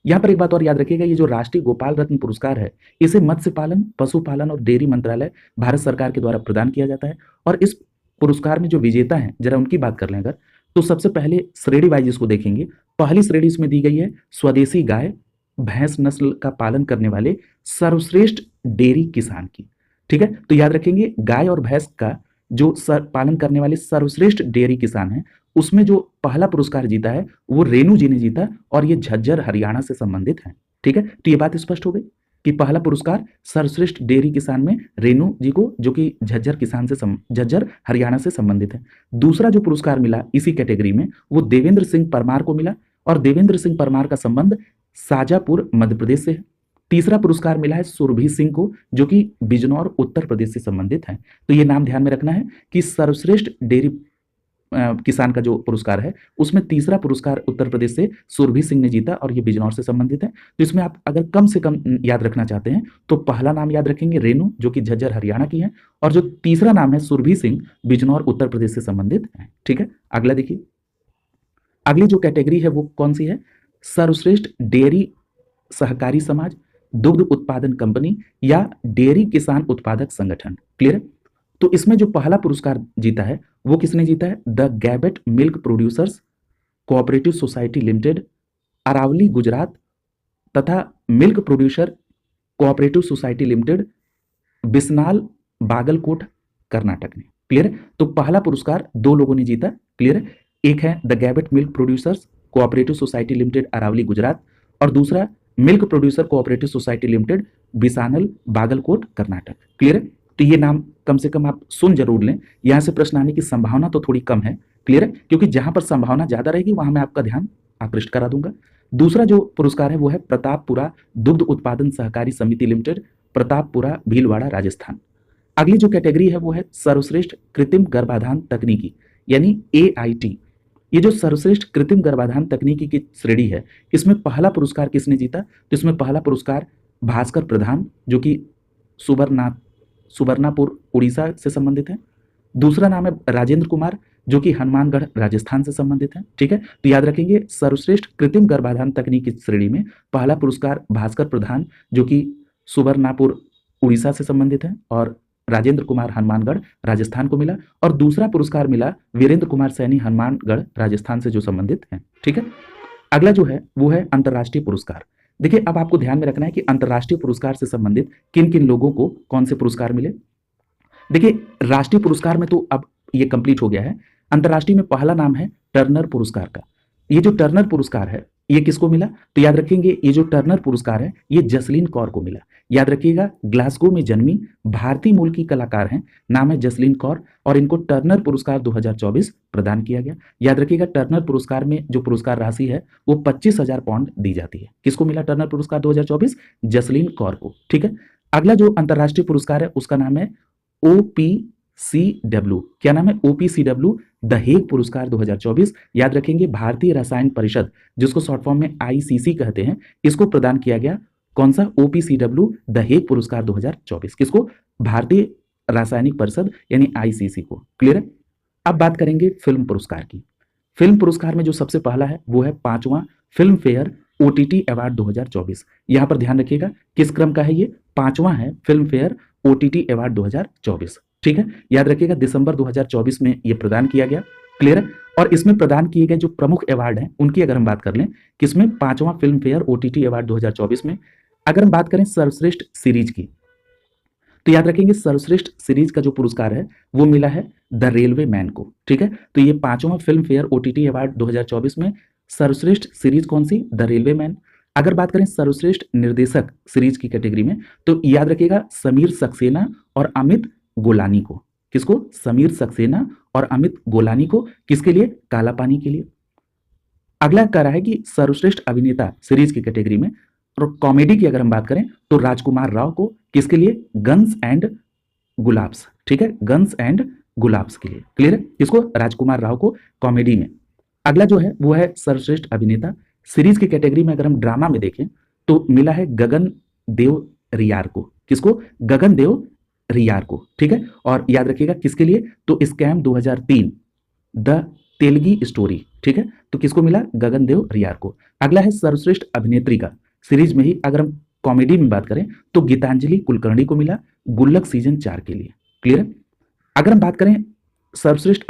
यहां पर एक बात और याद रखिएगा, ये जो राष्ट्रीय गोपाल रत्न पुरस्कार है इसे मत्स्य पालन, पशुपालन और डेयरी मंत्रालय भारत सरकार के द्वारा प्रदान किया जाता है। और इस पुरस्कार में जो विजेता हैं जरा उनकी बात कर लें अगर, तो सबसे पहले श्रेणी वाइज इसको देखेंगे। पहली श्रेणी इसमें दी गई है स्वदेशी गाय भैंस नस्ल का पालन करने वाले सर्वश्रेष्ठ डेयरी किसान की। ठीक है, तो याद रखेंगे गाय और भैंस का जो पालन करने वाले सर्वश्रेष्ठ डेयरी किसान हैं उसमें जो पहला पुरस्कार जीता है वो रेणु जी ने जीता, और ये झज्जर हरियाणा से संबंधित है। ठीक है, तो ये बात स्पष्ट हो गई कि पहला पुरस्कार सर्वश्रेष्ठ डेयरी किसान में रेणु जी को, जो कि झज्जर हरियाणा से संबंधित है। दूसरा जो पुरस्कार मिला इसी कैटेगरी में वो देवेंद्र सिंह परमार को मिला, और देवेंद्र सिंह परमार का संबंध शाजापुर मध्य प्रदेश से है। तीसरा पुरस्कार मिला है सुरभि सिंह को, जो कि बिजनौर उत्तर प्रदेश से संबंधित है। तो ये नाम ध्यान में रखना है कि सर्वश्रेष्ठ डेयरी किसान का जो पुरस्कार है उसमें तीसरा पुरस्कार उत्तर प्रदेश से सुरभि सिंह ने जीता और ये बिजनौर से संबंधित है। तो इसमें आप अगर कम से कम याद रखना चाहते हैं तो पहला नाम याद रखेंगे रेणु, जो कि झज्जर हरियाणा की है, और जो तीसरा नाम है सुरभि सिंह, बिजनौर उत्तर प्रदेश से संबंधित है। ठीक है, अगला देखिए, अगली जो कैटेगरी है वो कौन सी है? सर्वश्रेष्ठ डेयरी सहकारी समाज, दुग्ध उत्पादन कंपनी या डेयरी किसान उत्पादक संगठन। क्लियर है? तो इसमें जो पहला पुरस्कार जीता है वो किसने जीता है? The Gabat milk producers cooperative society limited, Aravalli Gujarat, तथा milk producer cooperative society limited, Bisnal Bagalkot Karnataka ने। क्लियर है? तो पहला पुरस्कार दो लोगों ने जीता। क्लियर है? एक है the Gabat milk producers cooperative society limited Aravalli Gujarat, और दूसरा milk producer cooperative society limited Bisanal Bagalkot Karnataka. Clear है? तो ये नाम कम से कम आप सुन जरूर लें, यहां से प्रश्न आने की संभावना तो थोड़ी कम है। क्लियर है? क्योंकि जहां पर संभावना ज्यादा रहेगी वहां मैं आपका ध्यान आकृष्ट करा दूंगा। दूसरा जो पुरस्कार है वो है प्रतापपुरा दुग्ध उत्पादन सहकारी समिति लिमिटेड, प्रतापपुरा भीलवाड़ा राजस्थान। अगली जो कैटेगरी है वो है सर्वश्रेष्ठ कृत्रिम गर्भाधान तकनीकी, यानी AIT। ये जो सर्वश्रेष्ठ कृत्रिम गर्भाधान तकनीकी की श्रेणी है, इसमें पहला पुरस्कार किसने जीता? तो इसमें पहला पुरस्कार भास्कर प्रधान, जो कि सुबर्णापुर उड़ीसा से संबंधित है। दूसरा नाम है राजेंद्र कुमार, जो कि हनुमानगढ़ राजस्थान से संबंधित है। ठीक है, तो याद रखेंगे सर्वश्रेष्ठ कृत्रिम गर्भाधान तकनीकी श्रेणी में पहला पुरस्कार भास्कर प्रधान, जो कि सुबर्णापुर उड़ीसा से संबंधित है, और राजेंद्र कुमार हनुमानगढ़ राजस्थान को मिला, और दूसरा पुरस्कार मिला वीरेंद्र कुमार सैनी हनुमानगढ़ राजस्थान से जो संबंधित है। ठीक है, अगला जो है वो है अंतर्राष्ट्रीय पुरस्कार। देखिए, अब आपको ध्यान में रखना है कि अंतर्राष्ट्रीय पुरस्कार से संबंधित किन किन लोगों को कौन से पुरस्कार मिले। देखिए, राष्ट्रीय पुरस्कार में तो अब ये कंप्लीट हो गया है। अंतर्राष्ट्रीय में पहला नाम है टर्नर पुरस्कार का। ये जो टर्नर पुरस्कार है ये किसको मिला? तो याद रखेंगे ये जो टर्नर पुरस्कार है ये जसलीन कौर को मिला। याद रखिएगा, ग्लासगो में जन्मी भारतीय मूल की कलाकार हैं, नाम है जसलीन कौर, और इनको टर्नर पुरस्कार 2024 प्रदान किया गया। याद रखिएगा, टर्नर पुरस्कार में जो पुरस्कार राशि है वो 25,000 पाउंड दी जाती है। किसको मिला टर्नर पुरस्कार 2024? जसलीन कौर को। ठीक है, अगला जो अंतर्राष्ट्रीय पुरस्कार है उसका नाम है OPCW। क्या नाम है? OPCW द हेग पुरस्कार 2024। याद रखेंगे, भारतीय रसायन परिषद, जिसको शॉर्ट फॉर्म में ICC कहते हैं, इसको प्रदान किया गया। कौन सा? OPCW द हेग पुरस्कार 2024। किसको? भारतीय रासायनिक परिषद यानी ICC को। क्लियर है? अब बात करेंगे फिल्म पुरस्कार की। फिल्म पुरस्कार में जो सबसे पहला है वो है 5वां फिल्म फेयर OTT अवार्ड 2024। यहां पर ध्यान रखिएगा किस क्रम का है ये? 5वां है फिल्म फेयर OTT अवार्ड 2024। ठीक है, याद रखिएगा दिसंबर 2024 में ये प्रदान किया गया। क्लियर है? और इसमें प्रदान किए गए जो प्रमुख अवार्ड हैं उनकी अगर हम बात कर लें, किसमें? 5वां फिल्म फेयर OTT अवार्ड 2024 में। अगर हम बात करें सर्वश्रेष्ठ सीरीज की, तो याद रखेंगे सर्वश्रेष्ठ सीरीज का जो पुरस्कार है वो मिला है द रेलवे मैन को। ठीक है, तो ये 5वां फिल्म फेयर OTT अवार्ड 2024 में सर्वश्रेष्ठ सीरीज कौन सी? The railway man. अगर बात करें सर्वश्रेष्ठ निर्देशक सीरीज की कैटेगरी में, तो याद रखिएगा समीर सक्सेना और अमित गोलानी को। किसको? समीर सक्सेना और अमित गोलानी को। किसके लिए? काला पानी के लिए। अगला कह रहा है कि सर्वश्रेष्ठ अभिनेता सीरीज की कैटेगरी में, और कॉमेडी की अगर हम बात करें तो राजकुमार राव को। किसके लिए? Guns and Gulabs. ठीक है, गन्स एंड गुलाब्स के लिए। क्लियर है? किसको? राजकुमार राव को कॉमेडी में। अगला जो है वो है सर्वश्रेष्ठ अभिनेता सीरीज की कैटेगरी में। अगर हम ड्रामा में देखें तो मिला है गगन देव रियार को। किसको? गगन देव रियार को। ठीक है, और याद रखिएगा किसके लिए? तो स्कैम 2003 द तेलगी स्टोरी। ठीक है, तो किसको मिला? गगन देव रियार को। अगला है सर्वश्रेष्ठ अभिनेत्री का सीरीज में ही। अगर हम कॉमेडी में बात करें तो गीतांजलि कुलकर्णी को मिला गुल्लक सीजन 4 के लिए। क्लियर है? अगर हम बात करें सर्वश्रेष्ठ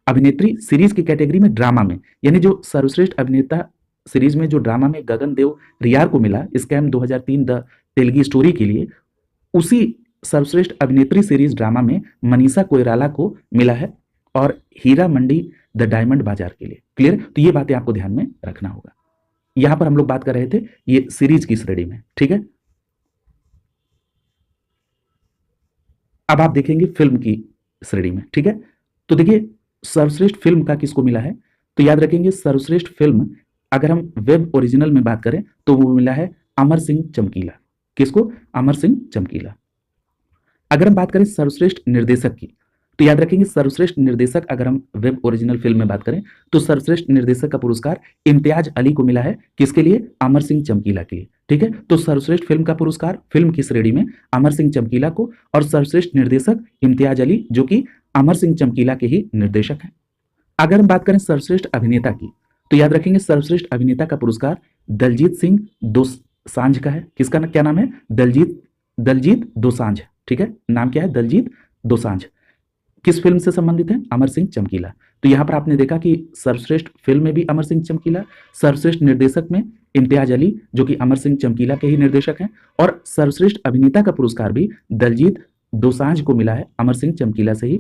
अभिनेत्री सीरीज की कैटेगरी में ड्रामा में, यानी जो सर्वश्रेष्ठ अभिनेता सीरीज में जो ड्रामा में गगन देव रियार को मिला स्कैम 2003 द तेलगी स्टोरी के लिए, उसी सर्वश्रेष्ठ अभिनेत्री सीरीज ड्रामा में मनीषा कोइराला को मिला है और हीरा मंडी द डायमंड बाजार के लिए। क्लियर? तो ये बातें आपको ध्यान में रखना होगा। यहां पर हम लोग बात कर रहे थे ये सीरीज की श्रेणी में। ठीक है, अब आप देखेंगे फिल्म की श्रेणी में। ठीक है, तो देखिए सर्वश्रेष्ठ फिल्म का किसको मिला है? तो याद रखेंगे सर्वश्रेष्ठ फिल्म अगर हम वेब ओरिजिनल में बात करें तो वो मिला है अमर सिंह चमकीला। किसको? अमर सिंह चमकीला। अगर हम बात करें सर्वश्रेष्ठ निर्देशक की, तो याद रखेंगे सर्वश्रेष्ठ निर्देशक, अगर हम वेब ओरिजिनल फिल्म में बात करें तो सर्वश्रेष्ठ निर्देशक का पुरस्कार इम्तियाज अली को मिला है। किसके लिए? अमर सिंह चमकीला के लिए। ठीक है, तो सर्वश्रेष्ठ फिल्म का पुरस्कार फिल्म की श्रेणी में अमर सिंह चमकीला को, और सर्वश्रेष्ठ निर्देशक इम्तियाज अली, जो कि अमर सिंह चमकीला के ही निर्देशक हैं। अगर हम बात करें सर्वश्रेष्ठ अभिनेता की, तो याद रखेंगे सर्वश्रेष्ठ अभिनेता का पुरस्कार दलजीत सिंह दोसांझ का है। किसका क्या नाम है? दलजीत दोसांझ। ठीक है, नाम क्या है? दलजीत दोसांझ। किस फिल्म से संबंधित है? अमर सिंह चमकीला। तो यहां पर आपने देखा कि सर्वश्रेष्ठ फिल्म में भी अमर सिंह चमकीला, सर्वश्रेष्ठ निर्देशक में इम्तियाज अली, जो कि अमर सिंह चमकीला के ही निर्देशक हैं, और सर्वश्रेष्ठ अभिनेता का पुरस्कार भी दलजीत दोसांझ को मिला है, अमर सिंह चमकीला से ही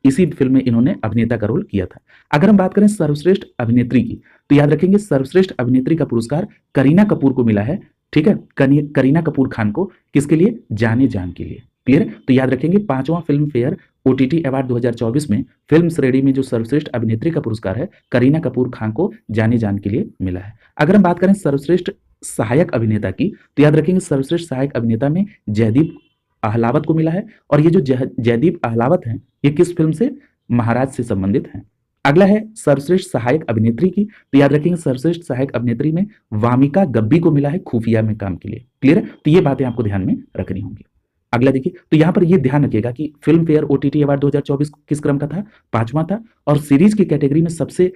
इसी फिल्म में इन्होंने अभिनेता का रोल किया था। अगर हम बात करें सर्वश्रेष्ठ अभिनेत्री की, तो याद रखेंगे सर्वश्रेष्ठ अभिनेत्री का पुरस्कार करीना कपूर को मिला है। ठीक है, करीना कपूर खान को। किसके लिए? जाने जान के लिए। क्लियर? तो याद रखेंगे 5वां फिल्म फेयर ओटीटी अवार्ड 2024 में फिल्म श्रेणी में जो सर्वश्रेष्ठ अभिनेत्री का पुरस्कार है करीना कपूर खान को जाने जान के लिए मिला है। अगर हम बात करें सर्वश्रेष्ठ सहायक अभिनेता की, तो याद रखेंगे सर्वश्रेष्ठ सहायक अभिनेता में जयदीप अहलावत को मिला है, और ये जो जयदीप अहलावत हैं, ये किस फिल्म से? महाराज से संबंधित हैं। अगला है सर्वश्रेष्ठ सहायक अभिनेत्री की, तो याद रखेंगे सर्वश्रेष्ठ सहायक अभिनेत्री में वामिका गब्बी को मिला है खुफिया में काम के लिए। क्लियर है? तो ये बातें आपको ध्यान में रखनी होंगी। अगला देखिए, तो यहां पर ये ध्यान रखिएगा कि फिल्म फेयर ओटीटी अवार्ड 2024 किस क्रम का था? 5वां था, और सीरीज की कैटेगरी में सबसे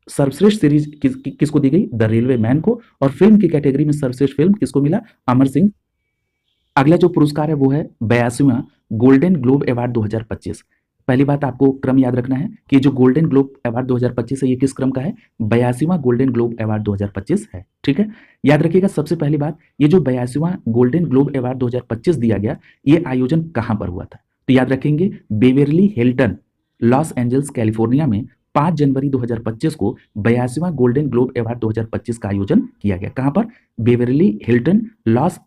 सर्वश्रेष्ठ सीरीज किसको दी गई? द रेलवे मैन को, और फिल्म की कैटेगरी में सर्वश्रेष्ठ फिल्म किसको मिला? अमर सिंह। अगला जो पुरस्कार है वो है 82वां गोल्डन ग्लोब अवार्ड 2025। पहली बात आपको क्रम याद रखना है कि जो गोल्डन ग्लोब अवार्ड 2025 है ये किस क्रम का है? 82वां गोल्डन ग्लोब अवार्ड 2025 है। ठीक है, याद रखिएगा सबसे पहली बात, ये जो 82वां गोल्डन ग्लोब अवार्ड 2025 दिया गया, ये आयोजन कहां पर हुआ था? तो याद रखेंगे बेवेरली हिल्टन, लॉस एंजल्स, कैलिफोर्निया में 5 जनवरी 2025 को 82वां गोल्डन ग्लोब अवार्ड 2025 का आयोजन किया गया। कहां पर? बेवेरली हिल्टन, लॉस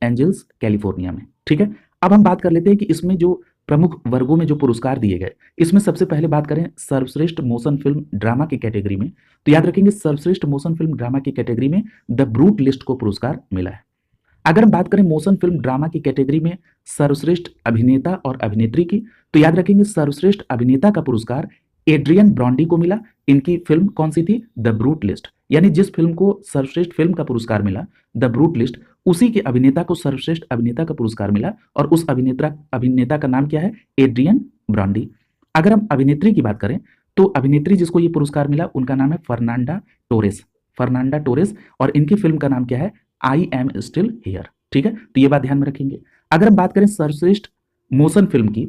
एंजल्स, कैलिफोर्निया में। ठीक है, अब हम बात कर लेते हैं कि इसमें जो प्रमुख वर्गों में जो पुरस्कार दिए गए, इसमें सबसे पहले बात करें सर्वश्रेष्ठ मोशन फिल्म ड्रामा की कैटेगरी में, तो याद रखेंगे सर्वश्रेष्ठ मोशन फिल्म ड्रामा की कैटेगरी में द ब्रूट लिस्ट को पुरस्कार मिला है। अगर हम बात करें मोशन फिल्म ड्रामा की कैटेगरी में सर्वश्रेष्ठ अभिनेता और अभिनेत्री की, तो याद रखेंगे सर्वश्रेष्ठ अभिनेता का पुरस्कार एड्रियन ब्रॉन्डी को मिला। इनकी फिल्म कौन सी थी? The brute list. यानी जिस फिल्म को सर्वश्रेष्ठ फिल्म का पुरस्कार मिला द ब्रूट लिस्ट, उसी के अभिनेता को सर्वश्रेष्ठ अभिनेता का पुरस्कार मिला, और उस अभिनेता का नाम क्या है? एड्रियन ब्रॉन्डी। अगर हम अभिनेत्री की बात करें, तो अभिनेत्री जिसको ये पुरस्कार मिला उनका नाम है फर्नांडा टोरेस, और इनकी फिल्म का नाम क्या है? I am still here. ठीक है, तो ये बात ध्यान में रखेंगे। अगर हम बात करें सर्वश्रेष्ठ मोशन फिल्म की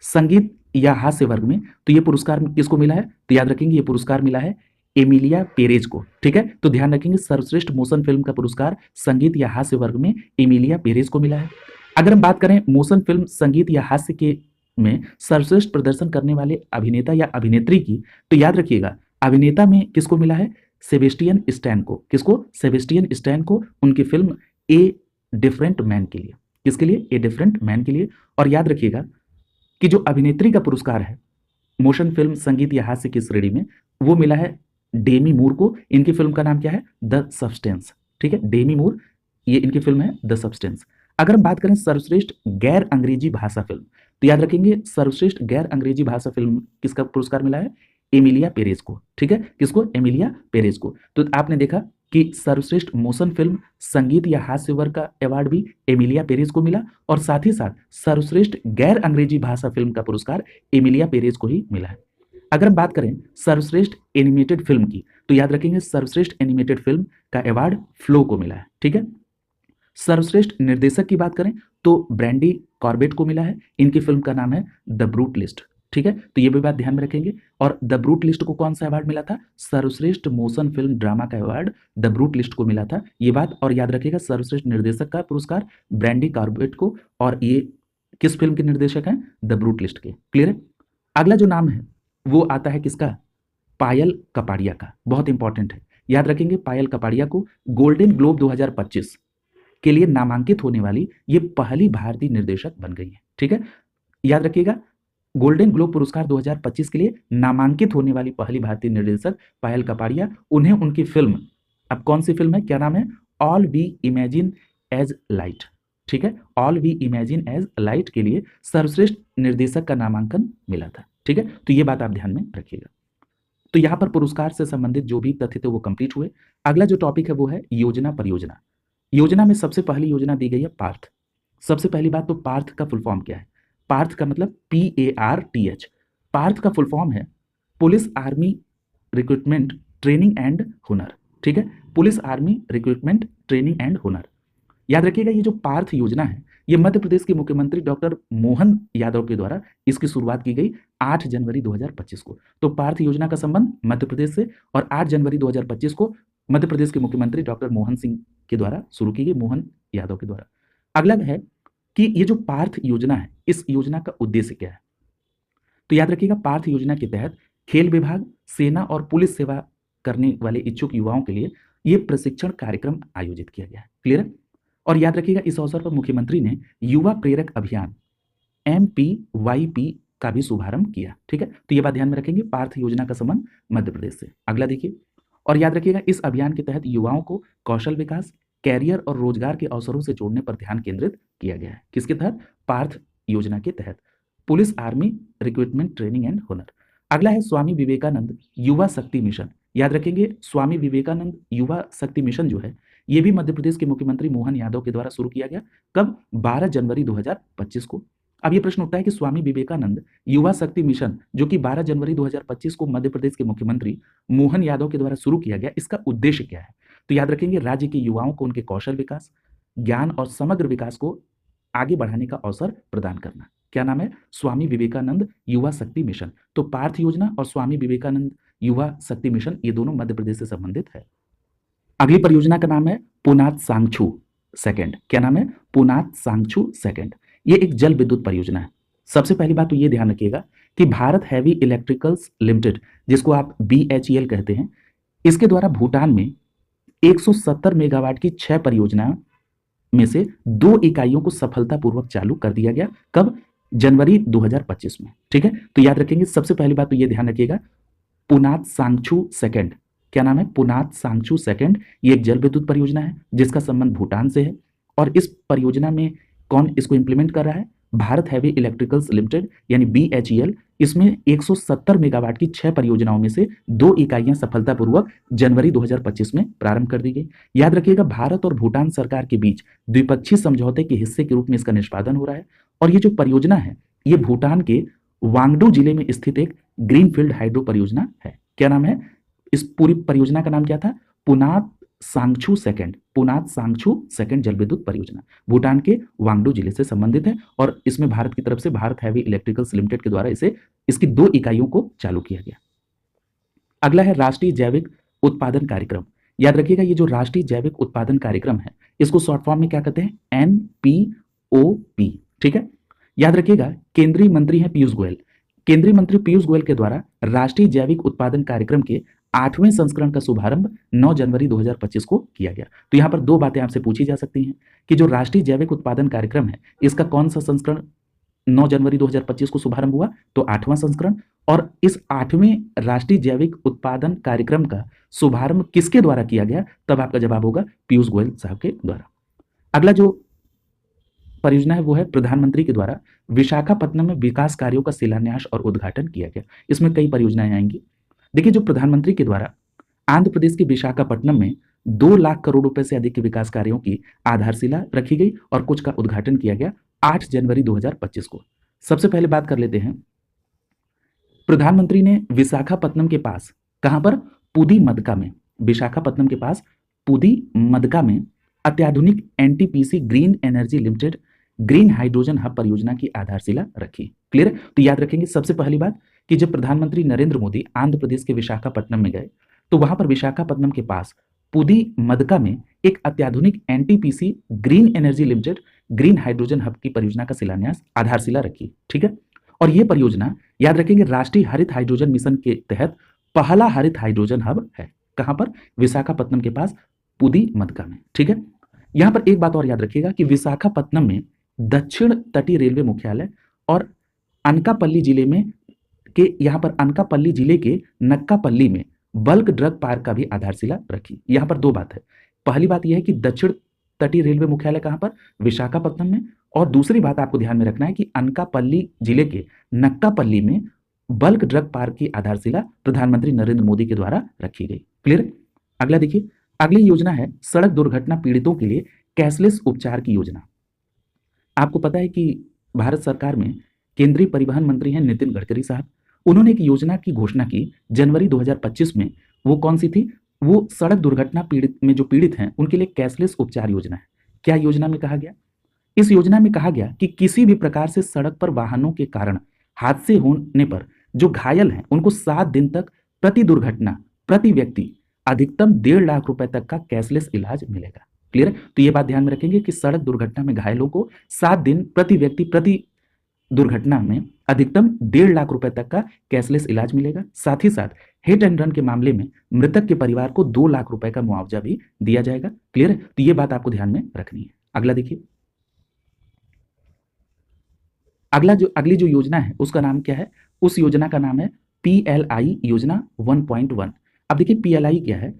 संगीत या हास्य वर्ग में, तो ये पुरस्कार किसको मिला है? तो याद रखेंगे ये पुरस्कार मिला है एमिलिया पेरेज को। ठीक है, तो ध्यान रखेंगे सर्वश्रेष्ठ मोशन फिल्म का पुरस्कार संगीत या हास्य वर्ग में एमिलिया पेरेज को मिला है। अगर हम बात करें मोशन फिल्म संगीत या हास्य के में सर्वश्रेष्ठ प्रदर्शन करने वाले अभिनेता या अभिनेत्री की, तो याद रखिएगा अभिनेता में किसको मिला है? सेबेस्टियन स्टैन को। किसको? सेबेस्टियन स्टैन को, उनकी फिल्म ए डिफरेंट मैन के लिए। किसके लिए? ए डिफरेंट मैन के लिए। और याद रखिएगा कि जो अभिनेत्री का पुरस्कार है मोशन फिल्म संगीत या हास्य की श्रेणी में, वो मिला है डेमी मूर को। इनकी फिल्म का नाम क्या है? The substance. ठीक है, डेमी मूर, ये इनकी फिल्म है द सब्सटेंस। अगर हम बात करें सर्वश्रेष्ठ गैर अंग्रेजी भाषा फिल्म, तो याद रखेंगे सर्वश्रेष्ठ गैर अंग्रेजी भाषा फिल्म किसका पुरस्कार मिला है? एमिलिया पेरेज को। ठीक है, किसको? एमिलिया पेरेज को। तो आपने देखा कि सर्वश्रेष्ठ मोशन फिल्म संगीत या हास्य वर्ग का अवार्ड भी एमिलिया पेरेज को मिला, और साथ ही साथ सर्वश्रेष्ठ गैर अंग्रेजी भाषा फिल्म का पुरस्कार एमिलिया पेरेज को ही मिला है। अगर हम बात करें सर्वश्रेष्ठ एनिमेटेड फिल्म की, तो याद रखेंगे सर्वश्रेष्ठ एनिमेटेड फिल्म का अवार्ड फ्लो को मिला है। ठीक है, सर्वश्रेष्ठ निर्देशक की बात करें तो ब्रैंडी कॉर्बेट को मिला है। इनकी फिल्म का नाम है द ब्रूट लिस्ट। ठीक है, तो ये भी बात ध्यान में रखेंगे। और द ब्रूट लिस्ट को कौन सा अवार्ड मिला था? सर्वश्रेष्ठ मोशन फिल्म ड्रामा का अवार्ड द ब्रूट लिस्ट को मिला था, ये बात। और याद रखिएगा सर्वश्रेष्ठ निर्देशक का पुरस्कार ब्रैंडी कॉर्बेट को, और ये किस फिल्म के निर्देशक हैं? द ब्रूट लिस्ट के। क्लियर है? अगला जो नाम है वो आता है किसका? पायल कपाड़िया का। बहुत इंपॉर्टेंट है, याद रखेंगे पायल कपाड़िया को गोल्डन ग्लोब 2025 के लिए नामांकित होने वाली ये पहली भारतीय निर्देशक बन गई है। ठीक है, याद रखिएगा गोल्डन ग्लोब पुरस्कार 2025 के लिए नामांकित होने वाली पहली भारतीय निर्देशक पायल कपाड़िया। उन्हें उनकी फिल्म, अब कौन सी फिल्म है, क्या नाम है? All we imagine as light, ठीक है, all we imagine as light के लिए सर्वश्रेष्ठ निर्देशक का नामांकन मिला था, ठीक है, तो ये बात आप ध्यान में रखिएगा। तो यहां पर पुरस्कार से संबंधित जो भी तथ्य थे वो कंप्लीट हुए। अगला जो टॉपिक है वो है योजना परियोजना। योजना में सबसे पहली योजना दी गई है पार्थ। सबसे पहली बात तो पार्थ का फुल फॉर्म क्या है? पार्थ का मतलब PARTH। पार्थ का फुल फॉर्म है police army recruitment training and हुनर, ठीक है, police army recruitment training and हुनर। याद रखिएगा ये जो पार्थ योजना है ये मध्य प्रदेश के मुख्यमंत्री डॉक्टर मोहन यादव के द्वारा इसकी शुरुआत की गई 8 जनवरी 2025 को। तो पार्थ योजना का संबंध मध्य प्रदेश से, और 8 जनवरी 2025 को मध्य प्रदेश के मुख्यमंत्री डॉक्टर मोहन सिंह के द्वारा शुरू की गई, मोहन यादव के द्वारा। अगला है कि ये जो पार्थ योजना है इस योजना का उद्देश्य क्या है? तो याद रखिएगा पार्थ योजना के तहत खेल विभाग, सेना और पुलिस सेवा करने वाले इच्छुक युवाओं के लिए ये प्रशिक्षण कार्यक्रम आयोजित किया गया है। क्लियर है? और याद रखिएगा इस अवसर पर मुख्यमंत्री ने युवा प्रेरक अभियान MPYP का भी शुभारंभ किया, ठीक है, तो ये बात ध्यान में रखेंगे, पार्थ योजना का संबंध मध्य प्रदेश से। अगला देखिए, और याद रखिएगा इस अभियान के तहत युवाओं को कौशल विकास, कैरियर और रोजगार के अवसरों से जोड़ने पर ध्यान केंद्रित किया गया है। किसके तहत? पार्थ योजना के तहत, police army recruitment training and हुनर। अगला है स्वामी विवेकानंद युवा शक्ति मिशन। याद रखेंगे स्वामी विवेकानंद युवा शक्ति मिशन जो है ये भी मध्य प्रदेश के मुख्यमंत्री मोहन यादव के द्वारा शुरू किया गया। कब? 12 जनवरी 2025 को। अब ये प्रश्न उठता है कि स्वामी विवेकानंद युवा शक्ति मिशन जो कि 12 जनवरी 2025 को मध्य प्रदेश के मुख्यमंत्री मोहन यादव के द्वारा शुरू किया गया, इसका उद्देश्य क्या है? तो याद रखेंगे राज्य के युवाओं को उनके कौशल विकास, ज्ञान और समग्र विकास को आगे बढ़ाने का अवसर प्रदान करना। क्या नाम है? स्वामी विवेकानंद युवा शक्ति मिशन। तो पार्थ योजना और स्वामी विवेकानंद युवा शक्ति मिशन ये दोनों मध्य प्रदेश से संबंधित है। अगली परियोजना का नाम है पुनात सांगछू सेकंड। क्या नाम है? पुनात सांगछू सेकंड। ये एक जल विद्युत परियोजना है। सबसे पहली बात तो ये ध्यान रखिएगा कि भारत हैवी इलेक्ट्रिकल्स लिमिटेड, जिसको आप BHEL कहते हैं, इसके द्वारा भूटान में 170 मेगावाट की 6 परियोजना में से 2 इकाइयों को सफलतापूर्वक चालू कर दिया गया। कब? जनवरी 2025 में, ठीक है, तो याद रखेंगे सबसे पहली बात तो ये ध्यान रखिएगा पुनात सांगछू सेकंड। क्या नाम है? पुनात सांगछू सेकंड। ये एक जल विद्युत परियोजना है जिसका संबंध भूटान से है, और इस परियोजना में कौन इसको इंप्लीमेंट कर रहा है? भारत हैवी इलेक्ट्रिकल्स लिमिटेड यानी BHEL। इसमें 170 मेगावाट की 6 परियोजनाओं में से 2 इकाइयां सफलतापूर्वक जनवरी 2025 में प्रारंभ कर दी गई। याद रखिएगा भारत और भूटान सरकार के बीच द्विपक्षीय समझौते के हिस्से के रूप में इसका निष्पादन हो रहा है, और ये जो परियोजना है ये भूटान के वांगडू जिले में स्थित एक ग्रीनफील्ड हाइड्रो परियोजना है। क्या नाम है? इस पूरी परियोजना का नाम क्या था? पुनात सांगछू सेकंड। पुनात सांगछू सेकंड जल विद्युत परियोजना भूटान के वांगडू जिले से संबंधित है, और इसमें भारत की तरफ से भारत हैवी इलेक्ट्रिकल्स लिमिटेड के द्वारा इसकी 2 इकाइयों को चालू किया गया। अगला है राष्ट्रीय जैविक उत्पादन कार्यक्रम। याद रखिएगा ये जो राष्ट्रीय जैविक उत्पादन कार्यक्रम है इसको शॉर्ट फॉर्म में क्या कहते हैं? NPOP, ठीक है। याद रखिएगा केंद्रीय मंत्री हैं पीयूष गोयल। केंद्रीय मंत्री पीयूष गोयल के द्वारा राष्ट्रीय जैविक उत्पादन कार्यक्रम के 8वें संस्करण का शुभारंभ 9 जनवरी 2025 को किया गया। तो यहाँ पर 2 बातें आपसे पूछी जा सकती हैं कि जो राष्ट्रीय जैविक उत्पादन कार्यक्रम है इसका कौन सा संस्करण 9 जनवरी 2025 को शुभारंभ हुआ? तो 8वां संस्करण। और इस 8वें राष्ट्रीय जैविक उत्पादन कार्यक्रम का शुभारंभ किसके द्वारा किया गया? तब आपका जवाब होगा पीयूष गोयल साहब के द्वारा। अगला जो परियोजना है वो है प्रधानमंत्री के द्वारा विशाखापट्टनम में विकास कार्यों का शिलान्यास और उद्घाटन किया गया। इसमें कई परियोजनाएं आएंगी। देखिए जो प्रधानमंत्री के द्वारा आंध्र प्रदेश के विशाखापट्टनम में 2 लाख करोड़ रुपए से अधिक के विकास कार्यों की आधारशिला रखी गई और कुछ का उद्घाटन किया गया 8 जनवरी 2025 को। सबसे पहले बात कर लेते हैं, प्रधानमंत्री ने विशाखापट्टनम के पास, कहां पर? पुदीमदका में, विशाखापट्टनम के पास पुदीमदका में अत्याधुनिक NTPC green energy limited green hydrogen hub परियोजना की आधारशिला रखी। क्लियर? तो याद रखेंगे सबसे पहली बात कि जब प्रधानमंत्री नरेंद्र मोदी आंध्र प्रदेश के विशाखापट्टनम में गए तो वहां पर विशाखापट्टनम के पास पुदीमदका में एक अत्याधुनिक NTPC green energy limited green hydrogen hub की परियोजना का शिलान्यास, आधारशिला रखी, ठीक है। और यह परियोजना याद रखेंगे राष्ट्रीय हरित हाइड्रोजन मिशन के तहत पहला हरित हाइड्रोजन हब है। कहां पर? विशाखापट्टनम के पास पुदीमदका में, ठीक है। यहां पर एक बात और याद रखिएगा कि विशाखापट्टनम में दक्षिण तटीय रेलवे मुख्यालय और अनकापल्ली जिले में के यहां पर अनकापल्ली जिले के नक्कापल्ली में बल्क ड्रग पार्क का भी आधारशिला रखी। यहां पर 2 बात है। पहली बात यह है कि दक्षिण तटीय रेलवे मुख्यालय कहाँ पर, विशाखापट्टनम में। और दूसरी बात आपको ध्यान में रखना है कि अनकापल्ली जिले के नक्कापल्ली में बल्क ड्रग पार्क की आधारशिला प्रधानमंत्री नरेंद्र मोदी के द्वारा रखी गई। क्लियर। अगला देखिए, अगली योजना है सड़क दुर्घटना पीड़ितों के लिए कैशलेस उपचार की योजना। आपको पता है कि भारत सरकार में केंद्रीय परिवहन मंत्री हैं नितिन गडकरी साहब। उन्होंने एक योजना की घोषणा की जनवरी 2025 में। वो कौन सी थी? वो सड़क दुर्घटना जो पीड़ित हैं उनके लिए कैशलेस उपचार योजना है। क्या योजना में कहा गया? इस योजना में कहा गया कि किसी भी प्रकार से सड़क पर वाहनों के कारण हादसे होने पर जो घायल हैं उनको 7 दिन तक प्रति दुर्घटना प्रति व्यक्ति अधिकतम 1.5 लाख रुपए तक का कैशलेस इलाज मिलेगा। क्लियर है? तो ये बात ध्यान में रखेंगे कि सड़क दुर्घटना में घायलों को 7 दिन प्रति व्यक्ति प्रति दुर्घटना में अधिकतम 1.5 लाख रुपए तक का कैशलेस इलाज मिलेगा। साथ ही साथ हिट एंड रन के मामले में मृतक के परिवार को 2 लाख रुपए का मुआवजा भी दिया जाएगा। क्लियर है? तो ये बात आपको ध्यान में रखनी है। अगला देखिए, अगली जो योजना है उसका नाम क्या है? उस योजना का नाम है PLI योजना 1.1। अब देखिए PLI क्या है?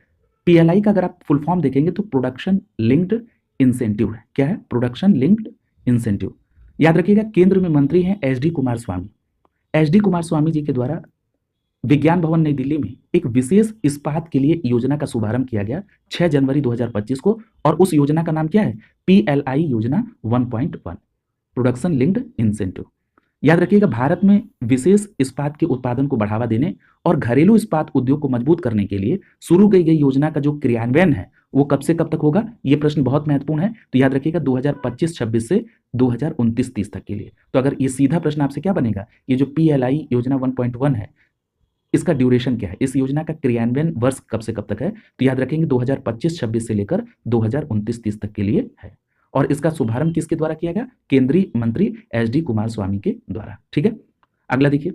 PLI का अगर आप फुल फॉर्म देखेंगे तो प्रोडक्शन लिंक्ड इंसेंटिव है। क्या है? Production linked incentive. याद रखिएगा, केंद्र में मंत्री हैं SD कुमार स्वामी। SD कुमार स्वामी जी के द्वारा विज्ञान भवन नई दिल्ली में एक विशेष इस्पात के लिए योजना का शुभारंभ किया गया 6 जनवरी 2025 को। और उस योजना का नाम क्या है? PLI योजना 1.1, प्रोडक्शन लिंक्ड इंसेंटिव। याद रखिएगा, भारत में विशेष इस्पात के उत्पादन को बढ़ावा देने और घरेलू इस्पात उद्योग को मजबूत करने के लिए शुरू की गई योजना का जो क्रियान्वयन है वो कब से कब तक होगा? ये प्रश्न बहुत महत्वपूर्ण है। तो याद रखिएगा 2025-26 से 2029-30 तक के लिए। तो अगर ये सीधा प्रश्न आपसे क्या बनेगा, ये जो PLI योजना 1.1 है इसका ड्यूरेशन क्या है, इस योजना का क्रियान्वयन वर्ष कब से कब तक है? तो याद रखेंगे 2025-26 से लेकर 2029-30 तक के लिए है। और इसका शुभारंभ किसके द्वारा किया गया? केंद्रीय मंत्री SD कुमार स्वामी के द्वारा। ठीक है। अगला देखिए,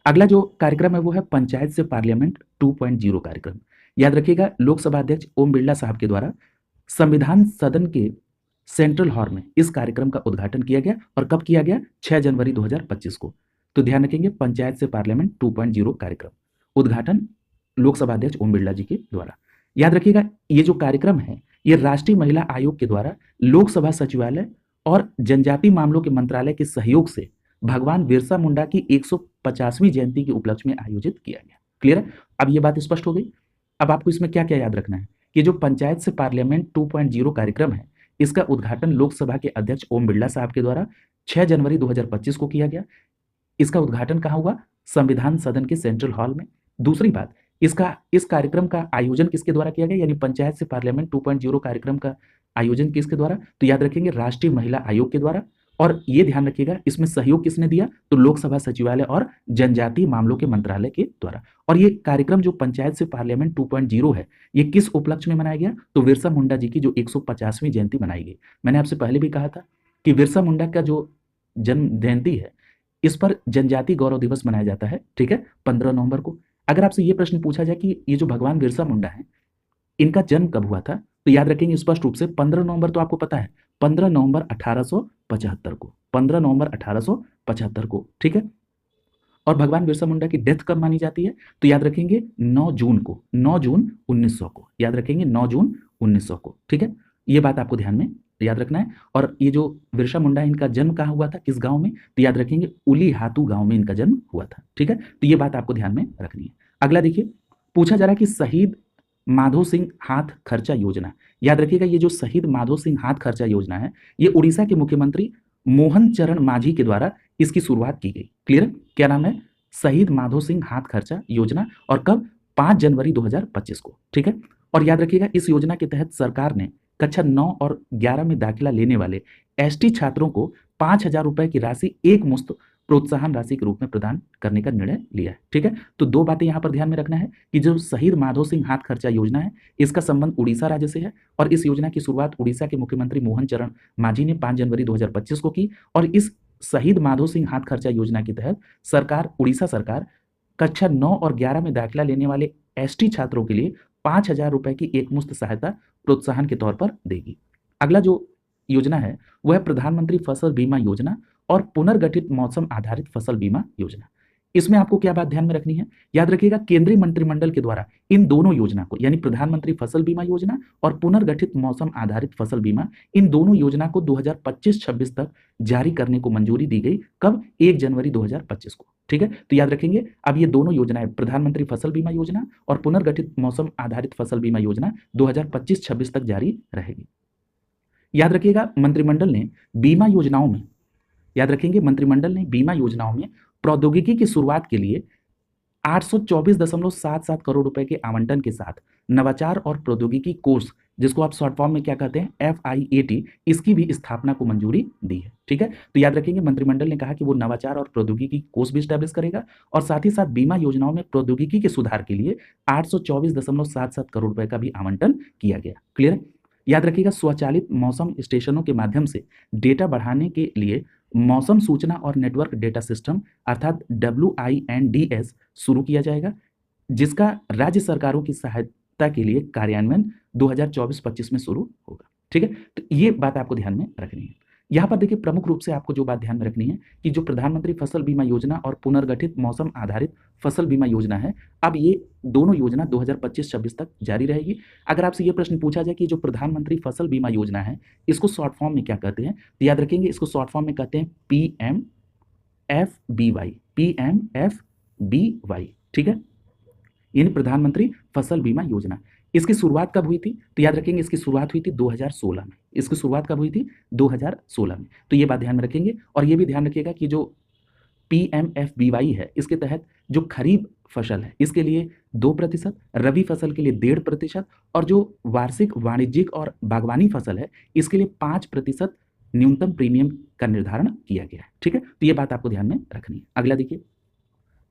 अगला जो कार्यक्रम है वो है पंचायत से पार्लियामेंट 2.0 कार्यक्रम। याद रखिएगा, लोकसभा अध्यक्ष ओम बिरला साहब के द्वारा संविधान सदन के सेंट्रल हॉल में इस कार्यक्रम का उद्घाटन किया गया। और कब किया गया? 6 जनवरी 2025 को। तो ध्यान रखेंगे, पंचायत से पार्लियामेंट 2.0 कार्यक्रम, उद्घाटन लोकसभा अध्यक्ष ओम बिरला जी के द्वारा। याद रखिएगा, ये जो कार्यक्रम है ये राष्ट्रीय महिला आयोग के द्वारा लोकसभा सचिवालय और जनजातीय मामलों के मंत्रालय के सहयोग से भगवान बिरसा मुंडा की 150वीं जयंती के उपलक्ष्य में आयोजित किया गया। क्लियर है? अब ये बात स्पष्ट हो गई। अब आपको इसमें क्या क्या याद रखना है कि जो पंचायत से पार्लियामेंट 2.0 कार्यक्रम है इसका उद्घाटन लोकसभा के अध्यक्ष ओम बिरला साहब के द्वारा 6 जनवरी 2025 को किया गया। इसका उद्घाटन कहाँ हुआ? संविधान सदन के सेंट्रल हॉल में। दूसरी बात, इस कार्यक्रम का आयोजन किसके द्वारा किया गया, यानी पंचायत से पार्लियामेंट 2.0 कार्यक्रम का आयोजन किसके द्वारा? तो याद रखेंगे, राष्ट्रीय महिला आयोग के द्वारा। और ये ध्यान रखिएगा, इसमें सहयोग किसने दिया? तो लोकसभा सचिवालय और जनजातीय मामलों के मंत्रालय के द्वारा। और ये कार्यक्रम जो पंचायत से पार्लियामेंट 2.0 है ये किस उपलक्ष्य में मनाया गया? तो बिरसा मुंडा जी की जो 150वीं जयंती मनाई गई। मैंने आपसे पहले भी कहा था कि बिरसा मुंडा का जो जन्म जयंती है इस पर जनजातीय गौरव दिवस मनाया जाता है। ठीक है, 15 नवंबर को। अगर आपसे ये प्रश्न पूछा जाए कि ये जो भगवान बिरसा मुंडा है इनका जन्म कब हुआ था, तो याद रखेंगे स्पष्ट रूप से 15 नवंबर तो आपको पता है, 15 नवंबर 1875 को, 15 नवंबर 1875 को। ठीक है। और भगवान बिरसा मुंडा की डेथ कब मानी जाती है? तो याद रखेंगे 9 जून को, 9 जून 1900 को। याद रखेंगे 9 जून 1900 को। ठीक है, ये बात आपको ध्यान में याद रखना है। और ये जो बिरसा मुंडा इनका जन्म कहाँ हुआ था, किस गांव में? तो याद रखेंगे उली हातू गांव में इनका जन्म हुआ था। ठीक है, तो ये बात आपको ध्यान में रखनी है। अगला देखिए, पूछा जा रहा है कि शहीद माधो सिंह हाथ खर्चा योजना। याद रखिएगा, ये जो शहीद माधो सिंह हाथ खर्चा योजना है ये उड़ीसा के मुख्यमंत्री मोहन चरण मांझी के द्वारा इसकी शुरुआत की गई। क्लियर? क्या नाम है? शहीद माधो सिंह हाथ खर्चा योजना। और कब? 5 जनवरी 2025 को। ठीक है। और याद रखिएगा, इस योजना के तहत सरकार ने कक्षा 9 और 11 में दाखिला लेने वाले ST छात्रों को 5,000 रुपए की राशि एक मुश्त प्रोत्साहन राशि के रूप में प्रदान करने का निर्णय लिया है। ठीक है, तो 2 बातें यहाँ पर ध्यान में रखना है कि जो शहीद माधो सिंह हाथ खर्चा योजना है इसका संबंध उड़ीसा राज्य से है। और इस योजना की शुरुआत उड़ीसा के मुख्यमंत्री मोहन चरण मांझी ने 5 जनवरी 2025 को की। और इस शहीद माधो सिंह हाथ खर्चा योजना के तहत उड़ीसा सरकार कक्षा 9 और 11 में दाखिला लेने वाले ST छात्रों के लिए 5,000 रुपए की एकमुश्त सहायता प्रोत्साहन के तौर पर देगी। अगला जो योजना है वह प्रधानमंत्री फसल बीमा योजना और पुनर्गठित मौसम आधारित फसल बीमा योजना। इसमें आपको क्या बात ध्यान में रखनी है, याद रखिएगा केंद्रीय मंत्रिमंडल के द्वारा इन दोनों योजना को, यानी प्रधानमंत्री फसल बीमा योजना और पुनर्गठित मौसम आधारित फसल बीमा, इन दोनों योजना को 2025-26 तक जारी करने को मंजूरी दी गई। कब? 1 जनवरी 2025 को। ठीक है, तो याद रखेंगे अब ये दोनों योजनाएं, प्रधानमंत्री फसल बीमा योजना और पुनर्गठित मौसम आधारित फसल बीमा योजना 2025-26 तक जारी रहेगी। याद रखिएगा मंत्रिमंडल ने बीमा योजनाओं में, याद रखेंगे मंत्रिमंडल ने बीमा योजनाओं में प्रौद्योगिकी की शुरुआत के लिए 824.77 करोड़ रुपए के आवंटन के साथ नवाचार और प्रौद्योगिकी कोष, जिसको आप शॉर्ट फॉर्म में क्या कहते हैं, FIAT, इसकी भी स्थापना को मंजूरी दी है। ठीक है, तो याद रखेंगे मंत्रिमंडल ने कहा कि वो नवाचार और प्रौद्योगिकी कोष भी स्टैब्लिश करेगा और साथ ही साथ बीमा योजनाओं में प्रौद्योगिकी के सुधार के लिए 824.77 करोड़ रुपए का भी आवंटन किया गया। क्लियर है? याद रखिएगा स्वचालित मौसम स्टेशनों के माध्यम से डेटा बढ़ाने के लिए मौसम सूचना और नेटवर्क डेटा सिस्टम अर्थात WINDS शुरू किया जाएगा, जिसका राज्य सरकारों की सहायता के लिए कार्यान्वयन 2024-25 में शुरू होगा। ठीक है, तो ये बात आपको ध्यान में रखनी है। यहाँ पर देखिए प्रमुख रूप से आपको जो बात ध्यान में रखनी है कि जो प्रधानमंत्री फसल बीमा योजना और पुनर्गठित मौसम आधारित फसल बीमा योजना है, अब ये दोनों योजना 2025-26 तक जारी रहेगी। अगर आपसे ये प्रश्न पूछा जाए कि जो प्रधानमंत्री फसल बीमा योजना है इसको शॉर्ट फॉर्म में क्या कहते हैं, तो याद रखेंगे इसको शॉर्ट फॉर्म में कहते हैं PMFBY। ठीक है, यानी प्रधानमंत्री फसल बीमा योजना। इसकी शुरुआत कब हुई थी, तो याद रखेंगे इसकी शुरुआत हुई थी 2016 में। इसकी शुरुआत कब हुई थी? 2016 में। तो ये बात ध्यान में रखेंगे और ये भी ध्यान रखिएगा कि जो PMFBY है इसके तहत जो खरीफ फसल है इसके लिए 2%, रबी फसल के लिए 1.5% और जो वार्षिक वाणिज्यिक और बागवानी फसल है इसके लिए 5% न्यूनतम प्रीमियम का निर्धारण किया गया है। ठीक है, तो ये बात आपको ध्यान में रखनी है। अगला देखिए,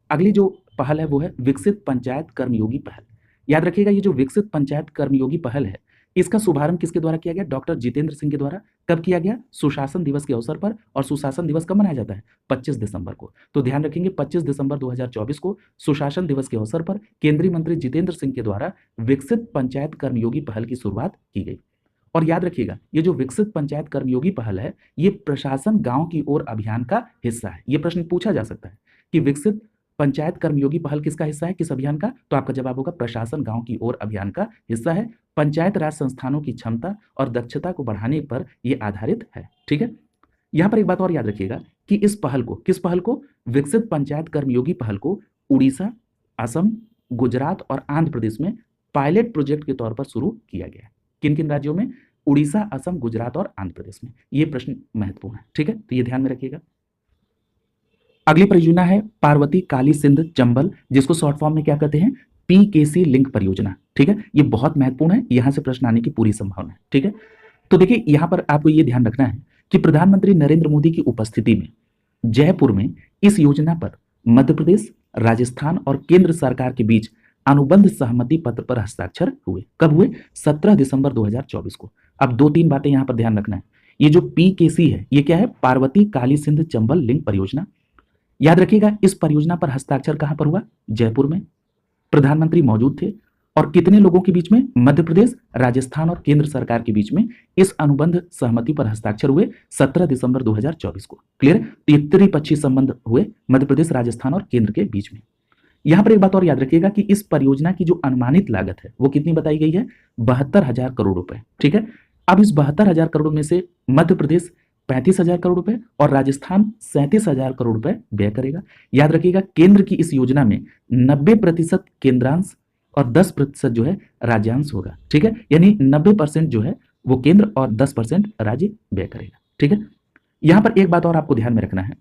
अगली जो पहल है वो है विकसित पंचायत कर्मयोगी पहल। याद रखिएगा ये जो विकसित पंचायत कर्मयोगी पहल है इसका शुभारंभ किसके द्वारा किया गया? डॉक्टर जितेंद्र सिंह के द्वारा। कब किया गया? सुशासन दिवस के अवसर पर। और सुशासन दिवस कब मनाया जाता है? 25 दिसंबर को। तो ध्यान रखेंगे 25 दिसंबर 2024 को सुशासन दिवस के अवसर पर केंद्रीय मंत्री जितेंद्र सिंह के द्वारा विकसित पंचायत कर्मयोगी पहल की शुरुआत की गई। और याद रखिएगा ये जो विकसित पंचायत कर्मयोगी पहल है ये प्रशासन गांव की ओर अभियान का हिस्सा है। ये प्रश्न पूछा जा सकता है कि विकसित पंचायत कर्मयोगी पहल किसका हिस्सा है, किस अभियान का? तो आपका जवाब होगा प्रशासन गांव की ओर अभियान का हिस्सा है। पंचायत राज संस्थानों की क्षमता और दक्षता को बढ़ाने पर यह आधारित है। ठीक है, यहां पर एक बात और याद रखिएगा कि इस पहल को, किस पहल को? विकसित पंचायत कर्मयोगी पहल को उड़ीसा, असम, गुजरात और आंध्र प्रदेश में पायलट प्रोजेक्ट के तौर पर शुरू किया गया है। किन किन राज्यों में? उड़ीसा, असम, गुजरात और आंध्र प्रदेश में। यह प्रश्न महत्वपूर्ण है। ठीक है, तो ये ध्यान में रखिएगा। अगली परियोजना है पार्वती काली सिंध चंबल, जिसको शॉर्ट फॉर्म में क्या कहते हैं? PKC लिंक परियोजना। ठीक है, ये बहुत महत्वपूर्ण है, यहां से प्रश्न आने की पूरी संभावना है। ठीक है, तो देखिए यहां पर आपको ये ध्यान रखना है कि प्रधानमंत्री नरेंद्र मोदी की उपस्थिति में जयपुर में इस योजना पर मध्य प्रदेश, राजस्थान और केंद्र सरकार के बीच अनुबंध सहमति पत्र पर हस्ताक्षर हुए। कब हुए? 17 दिसंबर 2024 को। अब 2-3 बातें यहां पर ध्यान रखना है। ये जो PKC है ये क्या है? पार्वती काली सिंध चंबल लिंक परियोजना। याद रखिएगा इस परियोजना पर हस्ताक्षर कहां पर हुआ? जयपुर में। प्रधानमंत्री मौजूद थे और कितने लोगों के बीच में? मध्य प्रदेश, राजस्थान और केंद्र सरकार के बीच में इस अनुबंध सहमति पर हस्ताक्षर हुए 17 दिसंबर 2024 को। क्लियर? तो ये त्रिपक्षीय संबंध हुए मध्य प्रदेश, राजस्थान और केंद्र के बीच में। यहां पर एक बात और याद रखिएगा कि इस परियोजना की जो अनुमानित लागत है वो कितनी बताई गई है? 72,000 करोड़ रुपए। ठीक है, अब इस 72,000 करोड़ में से मध्य प्रदेश 35,000 करोड़ रुपए और राजस्थान 37,000 करोड़ रुपए व्यय करेगा। याद रखिएगा केंद्र की इस योजना में 90% केंद्रांश और 10% जो है राज्यांश होगा। ठीक है, यानी 90% जो है वो केंद्र और 10% राज्य व्यय करेगा। ठीक है, यहां पर एक बात और आपको ध्यान में रखना है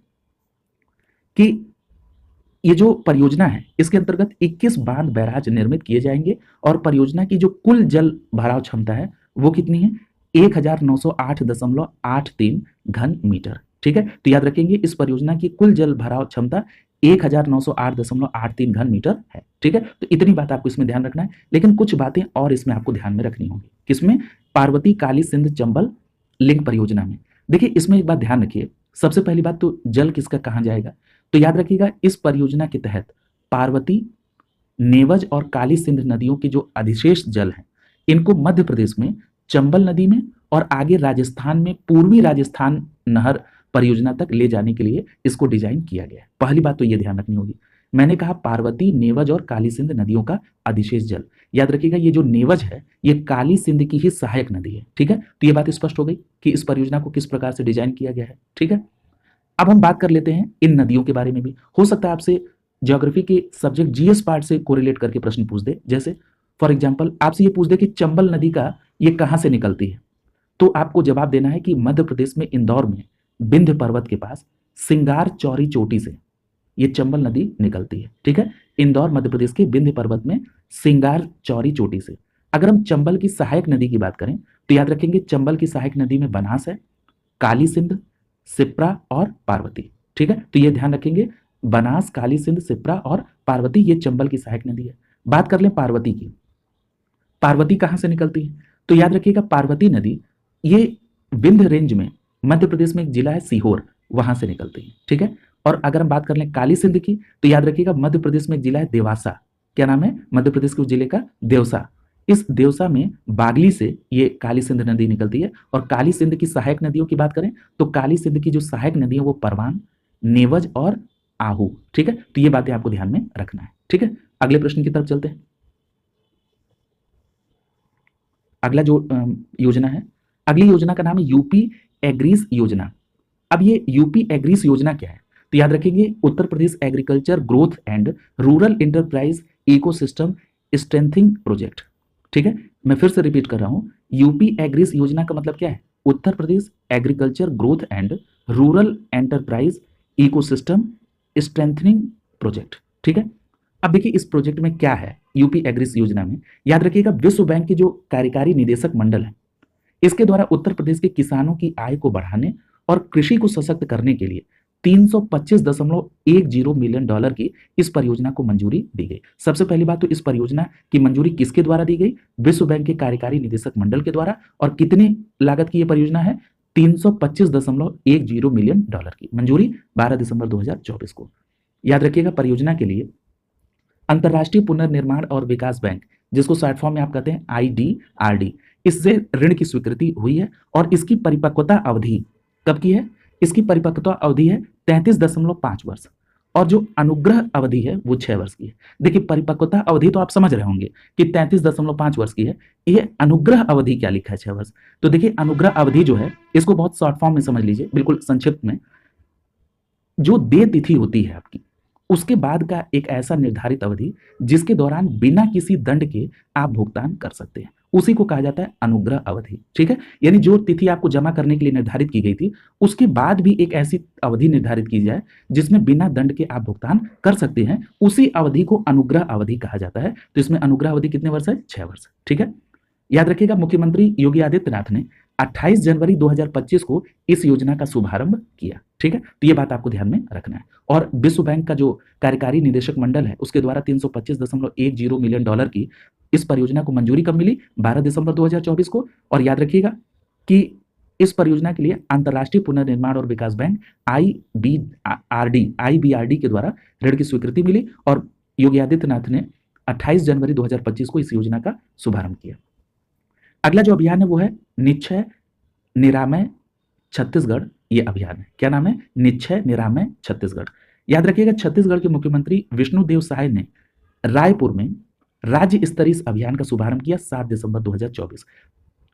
कि ये जो परियोजना है इसके अंतर्गत 21 बांध बैराज निर्मित किए जाएंगे और परियोजना की जो कुल जल भराव क्षमता है वो कितनी है? 1908.83 घन मीटर। ठीक है, तो याद रखेंगे इस परियोजना की कुल जल भराव क्षमता 1908.83 घन मीटर है। ठीक है, तो इतनी बात आपको इसमें ध्यान रखना है, लेकिन कुछ बातें और इसमें आपको ध्यान में रखनी होंगी। किसमें? पार्वती काली सिंध चंबल लिंक परियोजना में। देखिए इसमें एक बात ध्यान रखिए, सबसे पहली बात तो जल किसका कहां जाएगा? तो याद रखिएगा इस परियोजना के तहत पार्वती, नेवज और काली सिंध नदियों के जो अधिशेष जल हैं इनको मध्य प्रदेश में चंबल नदी में और आगे राजस्थान में पूर्वी राजस्थान नहर परियोजना तक ले जाने के लिए इसको डिजाइन किया गया है। पहली बात तो ये ध्यान रखनी होगी। मैंने कहा पार्वती, नेवज और काली सिंध नदियों का अधिशेष जल। याद रखिएगा ये जो नेवज है ये काली सिंध की ही सहायक नदी है। ठीक है, तो ये बात स्पष्ट हो गई कि इस परियोजना को किस प्रकार से डिजाइन किया गया है। ठीक है, अब हम बात कर लेते हैं इन नदियों के बारे में भी। हो सकता है आपसे ज्योग्राफी के सब्जेक्ट जीएस पार्ट से कोरिलेट करके प्रश्न पूछ दे। जैसे फॉर एग्जाम्पल आपसे ये पूछ दे कि चंबल नदी का ये कहां से निकलती है, तो आपको जवाब देना है कि मध्य प्रदेश में इंदौर में विंध्य पर्वत के पास सिंगार चौरी चोटी से ये चंबल नदी निकलती है। ठीक है, इंदौर मध्य प्रदेश के विंध्य पर्वत में सिंगार चौरी चोटी से। अगर हम चंबल की सहायक नदी की बात करें तो याद रखेंगे चंबल की सहायक नदी में बनास है, काली सिंध, सिप्रा और पार्वती। ठीक है, तो ये ध्यान रखेंगे बनास, काली सिंध, सिप्रा और पार्वती ये चंबल की सहायक नदी है। बात कर लें पार्वती की, पार्वती कहां से निकलती है, तो याद रखिएगा पार्वती नदी ये विंध्य रेंज में मध्य प्रदेश में एक जिला है सीहोर, वहां से निकलती है। ठीक है, और अगर हम बात कर लें काली सिंध की तो याद रखिएगा मध्य प्रदेश में एक जिला है देवासा। क्या नाम है मध्य प्रदेश के उस जिले का? देवसा। इस देवसा में बागली से ये काली सिंध नदी निकलती है। और काली सिंध की सहायक नदियों की बात करें तो काली सिंध की जो सहायक नदी है वो परवान, नेवज और आहू। ठीक है, तो ये बातें आपको ध्यान में रखना है। ठीक है, अगले प्रश्न की तरफ चलते हैं। अगला जो योजना है, अगली योजना का नाम है यूपी एग्रीज योजना। अब ये यूपी एग्रीज योजना क्या है, तो याद रखेंगे Uttar Pradesh agriculture growth and rural enterprise ecosystem strengthening project. ठीक है, मैं फिर से रिपीट कर रहा हूं, यूपी एग्रीज योजना का मतलब क्या है? Uttar Pradesh agriculture growth and rural enterprise ecosystem strengthening project. ठीक है, अब देखिए इस प्रोजेक्ट में क्या है यूपी एग्रीज योजना में। याद रखिएगा विश्व बैंक की जो कार्यकारी निदेशक मंडल है इसके द्वारा उत्तर प्रदेश के किसानों की आय को बढ़ाने और कृषि को सशक्त करने के लिए 325.10 मिलियन डॉलर की इस परियोजना को मंजूरी दी गई। सबसे पहली बात तो इस परियोजना की मंजूरी किसके द्वारा दी गई? विश्व बैंक के कार्यकारी निदेशक मंडल के द्वारा। और कितनी लागत की यह परियोजना है? 325.10 मिलियन डॉलर की मंजूरी 12 दिसंबर 2024 को। याद रखिएगा परियोजना के लिए अंतर्राष्ट्रीय पुनर्निर्माण और विकास बैंक, जिसको शॉर्ट फॉर्म में आप कहते हैं IDRD, इससे ऋण की स्वीकृति हुई है। और इसकी परिपक्वता अवधि कब की है? इसकी परिपक्वता अवधि है 33.5 वर्ष और जो अनुग्रह अवधि है वो 6 वर्ष की है। देखिए परिपक्वता अवधि तो आप समझ रहे होंगे कि 33.5 वर्ष की है। ये अनुग्रह अवधि क्या लिखा है? 6 वर्ष। तो देखिए अनुग्रह अवधि जो है इसको बहुत शॉर्ट फॉर्म में समझ लीजिए, बिल्कुल संक्षिप्त में, जो देय तिथि होती है आपकी उसके बाद का एक ऐसा निर्धारित अवधि जिसके दौरान बिना किसी दंड के आप भुगतान कर सकते हैं, उसी को कहा जाता है अनुग्रह अवधि। ठीक है, यानी जो तिथि आपको जमा करने के लिए निर्धारित की गई थी उसके बाद भी एक ऐसी अवधि निर्धारित की जाए जिसमें बिना दंड के आप भुगतान कर सकते हैं, उसी अवधि को अनुग्रह अवधि कहा जाता है। तो इसमें अनुग्रह अवधि कितने वर्ष है? 6 वर्ष। ठीक है, याद रखिएगा मुख्यमंत्री योगी आदित्यनाथ ने 28 जनवरी 2025 को इस योजना का शुभारंभ किया। ठीक है, तो ये बात आपको ध्यान में रखना है। और विश्व बैंक का जो कार्यकारी निदेशक मंडल है उसके द्वारा 325.10 मिलियन डॉलर की इस परियोजना को मंजूरी कब मिली? 12 दिसंबर 2024 को। और याद रखिएगा कि इस परियोजना के लिए अंतर्राष्ट्रीय पुनर्निर्माण और विकास बैंक IBRD के द्वारा ऋण की स्वीकृति मिली और योगी आदित्यनाथ ने 28 जनवरी 2025 को इस योजना का शुभारंभ किया। अगला जो अभियान है वो है निश्चय निरामय छत्तीसगढ़। ये अभियान है, क्या नाम है? निश्चय निरामय छत्तीसगढ़। याद रखिएगा छत्तीसगढ़ के मुख्यमंत्री विष्णुदेव साय ने रायपुर में राज्य स्तरीय इस अभियान का शुभारंभ किया 7 दिसंबर 2024।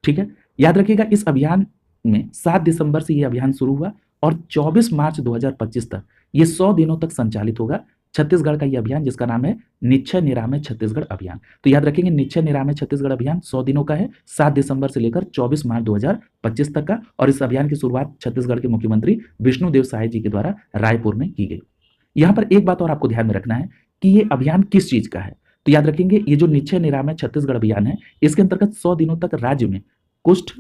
ठीक है, याद रखिएगा इस अभियान में 7 दिसंबर से ये अभियान शुरू हुआ और 24 मार्च 2025 तक ये 100 दिनों तक संचालित होगा छत्तीसगढ़ का ये अभियान, जिसका नाम है निश्चय निरामय छत्तीसगढ़ अभियान। तो याद रखेंगे निश्चय निरामय छत्तीसगढ़ अभियान 100 दिनों का है, 7 दिसंबर से लेकर 24 मार्च 2025 तक का। और इस अभियान की शुरुआत छत्तीसगढ़ के मुख्यमंत्री विष्णुदेव साय जी के द्वारा रायपुर में की गई। यहाँ पर एक बात और आपको ध्यान में रखना है कि ये अभियान किस चीज का है। तो याद रखेंगे ये जो निश्चय निरामय छत्तीसगढ़ अभियान है इसके अंतर्गत 100 दिनों तक राज्य में कुष्ठ,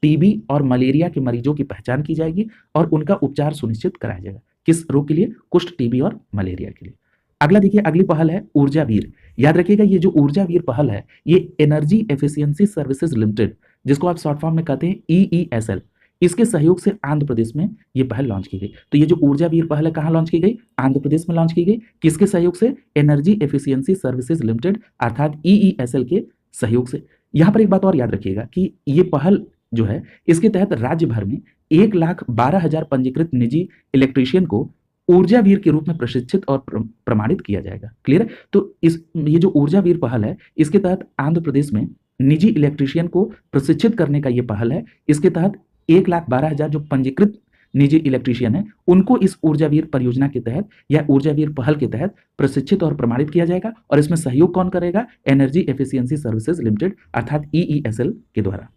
टीबी और मलेरिया के मरीजों की पहचान की जाएगी और उनका उपचार सुनिश्चित कराया जाएगा। किस रोग के लिए? कुष्ठ, टीबी और मलेरिया के लिए। अगला देखिए, अगली पहल है ऊर्जा वीर। याद रखिएगा ये जो ऊर्जा वीर पहल है ये एनर्जी एफिशिएंसी सर्विसेज लिमिटेड, जिसको आप शॉर्ट फॉर्म में कहते हैं EESL, इसके सहयोग से आंध्र प्रदेश में ये पहल लॉन्च की गई। तो ये जो ऊर्जा वीर पहल है कहाँ लॉन्च की गई? आंध्र प्रदेश में लॉन्च की गई। किसके सहयोग से? एनर्जी एफिशिएंसी सर्विसेज लिमिटेड अर्थात EESL के सहयोग से। यहाँ पर एक बात और याद रखिएगा कि ये पहल जो है इसके तहत राज्य भर में 1,12,000 पंजीकृत निजी इलेक्ट्रीशियन को ऊर्जा वीर के रूप में प्रशिक्षित और प्रमाणित किया जाएगा। क्लियर है? तो ये जो ऊर्जा वीर पहल है, इसके तहत आंध्र प्रदेश में निजी इलेक्ट्रीशियन को प्रशिक्षित करने का ये पहल है। इसके तहत 1,12,000 जो पंजीकृत निजी इलेक्ट्रीशियन है, उनको इस ऊर्जा वीर परियोजना के तहत या ऊर्जा वीर पहल के तहत प्रशिक्षित और प्रमाणित किया जाएगा। और इसमें सहयोग कौन करेगा? एनर्जी एफिशिएंसी सर्विसेज लिमिटेड अर्थात EESL के द्वारा।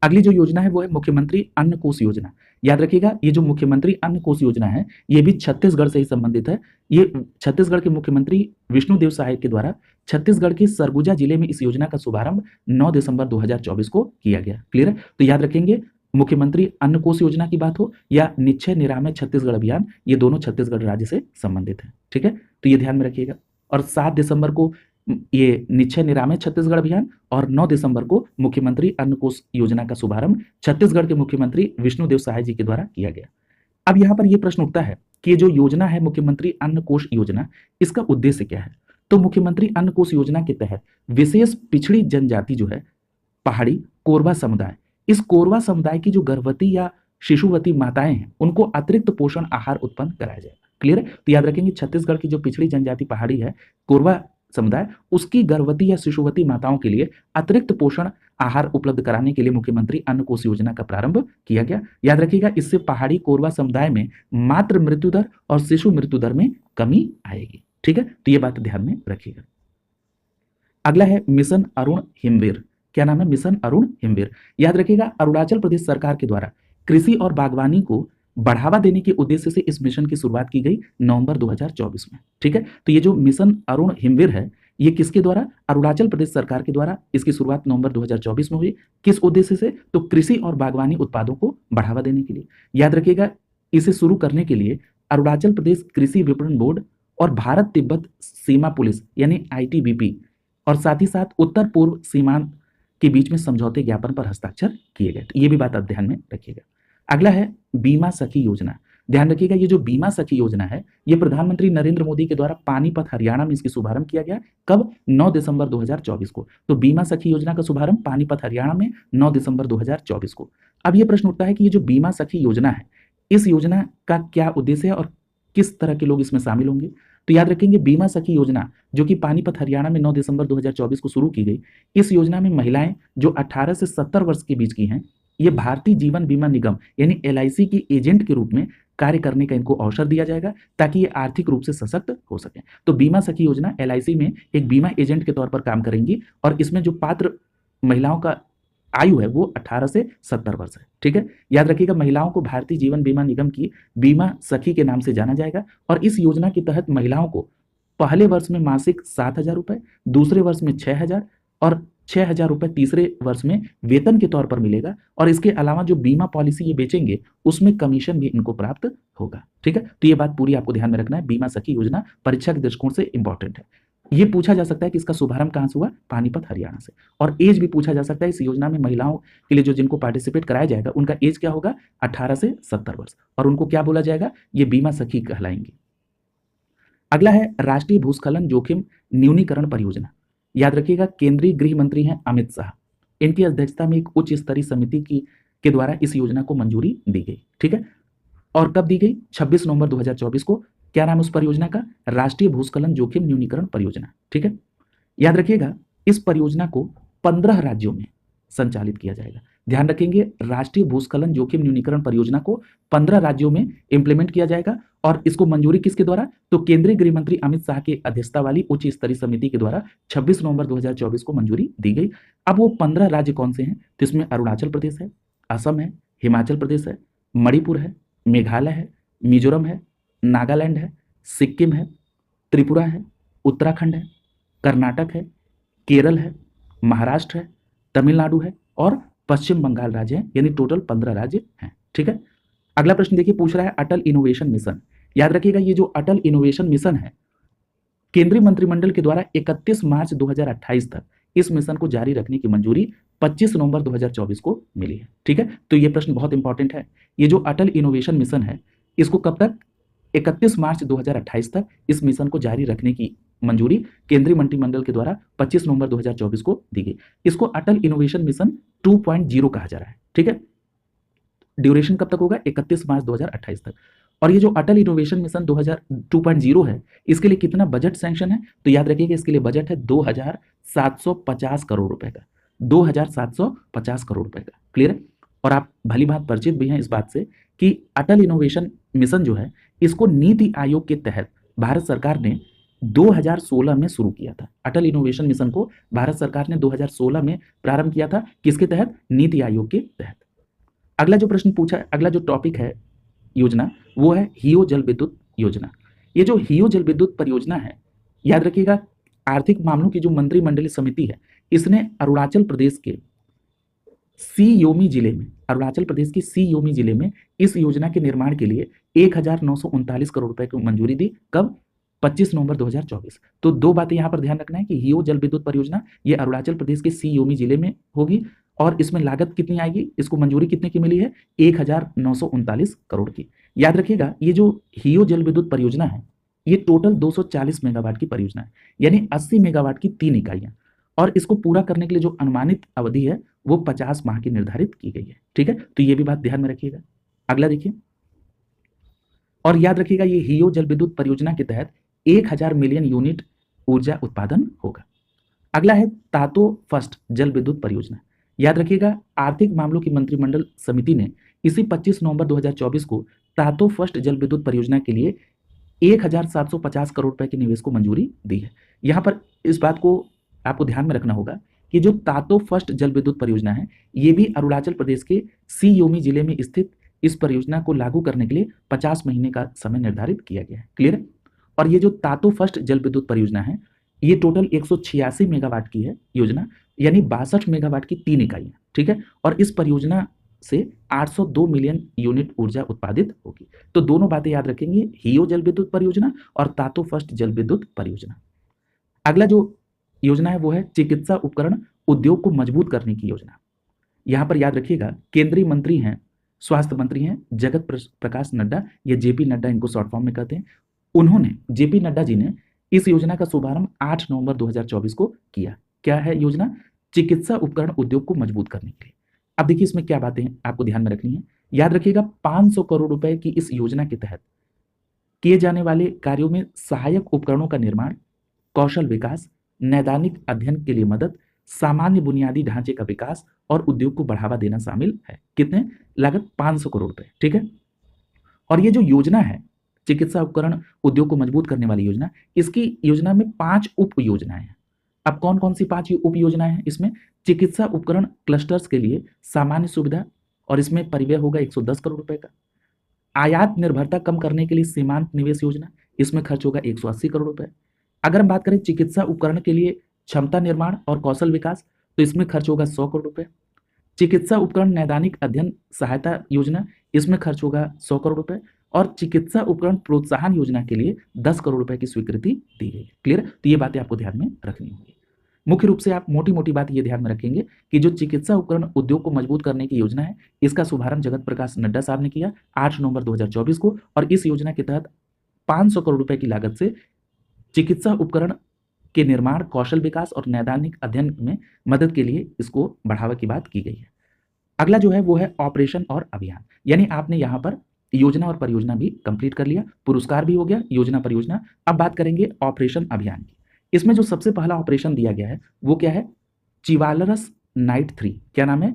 अगली जो योजना है वो है मुख्यमंत्री अन्न कोष योजना। याद रखिएगा, ये जो मुख्यमंत्री अन्न कोष योजना है, ये भी छत्तीसगढ़ से ही संबंधित है। ये छत्तीसगढ़ के मुख्यमंत्री विष्णुदेव साय के द्वारा छत्तीसगढ़ के सरगुजा जिले में इस योजना का शुभारंभ 9 दिसंबर 2024 को किया गया। क्लियर है? तो याद रखेंगे, मुख्यमंत्री अन्न कोष योजना की बात हो या निश्चय निरामय छत्तीसगढ़ अभियान, ये दोनों छत्तीसगढ़ राज्य से संबंधित है। ठीक है, तो ये ध्यान में रखिएगा। और 7 दिसंबर को ये निश्चय निरामय छत्तीसगढ़ अभियान और 9 दिसंबर को मुख्यमंत्री अन्न कोष योजना का शुभारंभ छत्तीसगढ़ के मुख्यमंत्री विष्णुदेव साय जी के द्वारा किया गया। अब यहाँ पर यह प्रश्न उठता है कि ये जो योजना है मुख्यमंत्री अन्न कोष योजना, इसका उद्देश्य क्या है? तो मुख्यमंत्री अन्न कोष योजना के तहत विशेष पिछड़ी जनजाति जो है पहाड़ी कोरबा समुदाय, इस कोरबा समुदाय की जो गर्भवती या शिशुवती माताएं हैं, उनको अतिरिक्त पोषण आहार उत्पन्न कराया जाएगा। क्लियर है? तो याद रखेंगे, छत्तीसगढ़ की जो पिछड़ी जनजाति पहाड़ी है कोरबा समुदाय, उसकी गर्भवती या शिशुवती माताओं के लिए अतिरिक्त पोषण आहार उपलब्ध कराने के लिए मुख्यमंत्री अन्न कोष योजना का प्रारंभ किया गया। याद रखिएगा, इससे पहाड़ी कोरबा समुदाय में मातृ मृत्यु दर और शिशु मृत्यु दर में कमी आएगी। ठीक है, तो ये बात ध्यान में रखिएगा। अगला है मिशन अरुण हिमवीर। क्या नाम है? मिशन अरुण हिमवीर। याद रखिएगा, अरुणाचल प्रदेश सरकार के द्वारा कृषि और बागवानी को बढ़ावा देने के उद्देश्य से इस मिशन की शुरुआत की गई नवंबर 2024 में। ठीक है, तो ये जो मिशन अरुण हिमवीर है, ये किसके द्वारा? अरुणाचल प्रदेश सरकार के द्वारा इसकी शुरुआत नवंबर 2024 में हुई। किस उद्देश्य से? तो कृषि और बागवानी उत्पादों को बढ़ावा देने के लिए। याद रखिएगा, इसे शुरू करने के लिए अरुणाचल प्रदेश कृषि विपणन बोर्ड और भारत तिब्बत सीमा पुलिस यानी ITBP और साथ ही साथ उत्तर पूर्व सीमांत के बीच में समझौते ज्ञापन पर हस्ताक्षर किए गए। तो ये भी बात आप ध्यान में रखिएगा। अगला है बीमा सखी योजना। ध्यान रखिएगा, ये जो बीमा सखी योजना है, ये प्रधानमंत्री नरेंद्र मोदी के द्वारा पानीपत हरियाणा में इसकी शुभारंभ किया गया। कब? 9 दिसंबर 2024 को। तो बीमा सखी योजना का शुभारंभ पानीपत हरियाणा में 9 दिसंबर 2024 को। अब ये प्रश्न उठता है कि ये जो बीमा सखी योजना है, इस योजना का क्या उद्देश्य है और किस तरह के लोग इसमें शामिल होंगे? तो याद रखेंगे, बीमा सखी योजना जो कि पानीपत हरियाणा में 9 दिसंबर 2024 को शुरू की गई, इस योजना में महिलाएं जो 18 से 70 वर्ष के बीच की हैं, ये भारतीय जीवन बीमा निगम यानी LIC की एजेंट के रूप में कार्य करने का इनको अवसर दिया जाएगा ताकि ये आर्थिक रूप से सशक्त हो सके। तो बीमा सखी योजना LIC में एक बीमा एजेंट के तौर पर काम करेंगी और इसमें जो पात्र महिलाओं का आयु है वो 18 से 70 वर्ष है। ठीक है, याद रखिएगा, महिलाओं को भारतीय जीवन बीमा निगम की बीमा सखी के नाम से जाना जाएगा। और इस योजना के तहत महिलाओं को पहले वर्ष में मासिक 7,000 रुपये, दूसरे वर्ष में 6,000 और 6,000 रुपये तीसरे वर्ष में वेतन के तौर पर मिलेगा। और इसके अलावा जो बीमा पॉलिसी ये बेचेंगे उसमें कमीशन भी इनको प्राप्त होगा। ठीक है, तो ये बात पूरी आपको ध्यान में रखना है। बीमा सखी योजना परीक्षा के दृष्टिकोण से इंपॉर्टेंट है। ये पूछा जा सकता है कि इसका शुभारंभ कहाँ से हुआ? पानीपत हरियाणा से। और एज भी पूछा जा सकता है, इस योजना में महिलाओं के लिए जो जिनको पार्टिसिपेट कराया जाएगा उनका एज क्या होगा? 18 से 70 वर्ष। और उनको क्या बोला जाएगा? ये बीमा सखी कहलाएंगे। अगला है राष्ट्रीय भूस्खलन जोखिम न्यूनीकरण परियोजना। याद रखिएगा, केंद्रीय गृह मंत्री हैं अमित शाह, इनकी अध्यक्षता में एक उच्च स्तरीय समिति के द्वारा इस योजना को मंजूरी दी गई। ठीक है, और कब दी गई? 26 नवंबर 2024 को। क्या नाम उस परियोजना का? राष्ट्रीय भूस्खलन जोखिम न्यूनीकरण परियोजना। ठीक है, याद रखिएगा, इस परियोजना को 15 राज्यों में संचालित किया जाएगा। ध्यान रखेंगे, राष्ट्रीय भूस्खलन जोखिम न्यूनीकरण परियोजना को 15 राज्यों में इंप्लीमेंट किया जाएगा। और इसको मंजूरी किसके द्वारा? तो केंद्रीय गृह मंत्री अमित शाह की अध्यक्षता वाली उच्च स्तरीय समिति के द्वारा 26 नवंबर 2024 को मंजूरी दी गई। अब वो 15 राज्य कौन से हैं? तो इसमें अरुणाचल प्रदेश है, असम है, हिमाचल प्रदेश है, मणिपुर है, मेघालय है, मिजोरम है, नागालैंड है, सिक्किम है, त्रिपुरा है, उत्तराखंड है, कर्नाटक है, केरल है, महाराष्ट्र है, तमिलनाडु है और पश्चिम बंगाल राज्य है। यानी टोटल 15 राज्य हैं। ठीक है, अगला प्रश्न देखिए, पूछ रहा है अटल इनोवेशन मिशन। याद रखिएगा, ये जो अटल इनोवेशन मिशन है, केंद्रीय मंत्रिमंडल के द्वारा 31 मार्च 2028 तक इस मिशन को जारी रखने की मंजूरी 25 नवंबर 2024 को मिली है। ठीक है, तो ये प्रश्न बहुत इंपॉर्टेंट है। ये जो अटल इनोवेशन मिशन है, इसको कब तक? 31 मार्च 2028 तक इस मिशन को जारी रखने की मंजूरी केंद्रीय मंत्रिमंडल के द्वारा 25 नवंबर 2024 को दी गई। इसको अटल इनोवेशन मिशन 2.0 कहा जा रहा है। ठीक है, ड्यूरेशन कब तक होगा? 31 मार्च 2028 तक। और ये जो अटल इनोवेशन मिशन 2.0 है, इसके लिए कितना बजट सैंक्शन है? तो याद रखिएगा इसके लिए बजट है 2,750 करोड़ रुपए का, 2,750 करोड़ रुपए का। क्लियर है? और आप भली बात परिचित भी हैं इस बात से कि अटल इनोवेशन मिशन जो है, इसको नीति आयोग के तहत भारत सरकार ने 2016 में शुरू किया था। अटल इनोवेशन मिशन को भारत सरकार ने 2016 में प्रारंभ किया था। किसके तहत? नीति आयोग के तहत। अगला जो प्रश्न पूछा, अगला जो टॉपिक है योजना, वो है हियो जल विद्युत योजना। ये जो हियो जल विद्युत परियोजना है, याद रखिएगा आर्थिक मामलों की जो मंत्रिमंडलीय समिति है, इसने अरुणाचल प्रदेश के सी योमी जिले में, अरुणाचल प्रदेश की सी योमी जिले में इस योजना के निर्माण के लिए 1,939 करोड़ रुपए की मंजूरी दी। कब? 25 नवंबर 2024। तो दो बातें यहां पर ध्यान रखना है कि हियो जल विद्युत परियोजना ये अरुणाचल प्रदेश के सी योमी जिले में होगी और इसमें लागत कितनी आएगी, इसको मंजूरी कितने की मिली है? 1,939 करोड़ की। याद रखिएगा ये जो हियो जल विद्युत परियोजना है, ये टोटल 240 मेगावाट की परियोजना है, यानी 80 मेगावाट की 3 इकाइयां, और इसको पूरा करने के लिए जो अनुमानित अवधि है वो 50 माह की निर्धारित की गई है। ठीक है, तो ये भी बात ध्यान में रखिएगा। अगला देखिए, और याद रखिएगा ये हियो जल विद्युत परियोजना के तहत 1,000 मिलियन यूनिट ऊर्जा उत्पादन होगा। अगला है तातो फर्स्ट जल विद्युत परियोजना। याद रखिएगा आर्थिक मामलों की मंत्रिमंडल समिति ने इसी 25 नवंबर 2024 को तातो फर्स्ट जल विद्युत परियोजना के लिए 1,750 करोड़ रुपए के निवेश को मंजूरी दी है। यहां पर इस बात को आपको ध्यान में रखना होगा कि जो तातो फर्स्ट जल विद्युत परियोजना है, ये भी अरुणाचल प्रदेश के सी योमी जिले में स्थित इस परियोजना को लागू करने के लिए 50 महीने का समय निर्धारित किया गया है। क्लियर है? और ये जो तातो फर्स्ट जल विद्युत परियोजना है, ये टोटल 186 मेगावाट की है योजना, यानी 62 मेगावाट की 3 इकाइयां। ठीक है, और इस परियोजना से 802 मिलियन यूनिट ऊर्जा उत्पादित होगी। तो दोनों बातें याद रखेंगे, हियो जल विद्युत परियोजना और तातो फर्स्ट जल विद्युत परियोजना। अगला जो योजना है वो है चिकित्सा उपकरण उद्योग को मजबूत करने की योजना। यहां पर याद रखिएगा केंद्रीय मंत्री हैं, स्वास्थ्य मंत्री हैं जगत प्रकाश नड्डा, या जेपी नड्डा इनको शॉर्ट फॉर्म में कहते हैं। उन्होंने, जेपी नड्डा जी ने इस योजना का शुभारंभ 8 नवंबर 2024 को किया। क्या है योजना? चिकित्सा उपकरण उद्योग को मजबूत करने के लिए। अब देखिए इसमें क्या बातें आपको ध्यान में रखनी है। याद रखिएगा 500 करोड़ रुपए की इस योजना के तहत किए जाने वाले कार्यों में सहायक उपकरणों का निर्माण, कौशल विकास, नैदानिक अध्ययन के लिए मदद, सामान्य बुनियादी ढांचे का विकास और उद्योग को बढ़ावा देना शामिल है। कितने? लागत 500 करोड़ रुपए। ठीक है, और ये जो योजना है चिकित्सा उपकरण उद्योग को मजबूत करने वाली योजना, इसकी योजना में 5 उप योजनाएं हैं। अब कौन कौन सी 5 उप योजनाएं हैं? इसमें चिकित्सा उपकरण क्लस्टर्स के लिए सामान्य सुविधा, और इसमें परिव्यय होगा 110 करोड़ रुपए का। आयात निर्भरता कम करने के लिए सीमांत निवेश योजना, इसमें खर्च होगा 180 करोड़ रुपए। अगर हम बात करें चिकित्सा उपकरण के लिए क्षमता निर्माण और कौशल विकास, तो इसमें खर्च होगा 100 करोड़ रुपए। चिकित्सा उपकरण नैदानिक अध्ययन सहायता योजना, इसमें खर्च होगा 100 करोड़ रुपए। और चिकित्सा उपकरण प्रोत्साहन योजना के लिए 10 करोड़ रुपए की स्वीकृति दी गई है। क्लियर? तो ये बातें आपको ध्यान में रखनी होगी। मुख्य रूप से आप मोटी मोटी बात ये ध्यान में रखेंगे कि जो चिकित्सा उपकरण उद्योग को मजबूत करने की योजना है, इसका शुभारंभ जगत प्रकाश नड्डा साहब ने किया 8 नवंबर 2024 को, और इस योजना के तहत 500 करोड़ रुपए की लागत से चिकित्सा उपकरण के निर्माण, कौशल विकास और नैदानिक अध्ययन में मदद के लिए इसको बढ़ावा की बात की गई है। अगला जो है वो है ऑपरेशन और अभियान, यानी आपने यहाँ पर योजना और परियोजना भी कंप्लीट कर लिया, पुरस्कार भी हो गया, योजना परियोजना। अब बात करेंगे ऑपरेशन अभियान की। इसमें जो सबसे पहला ऑपरेशन दिया गया है वो क्या है? चिवालरस नाइट 3। क्या नाम है?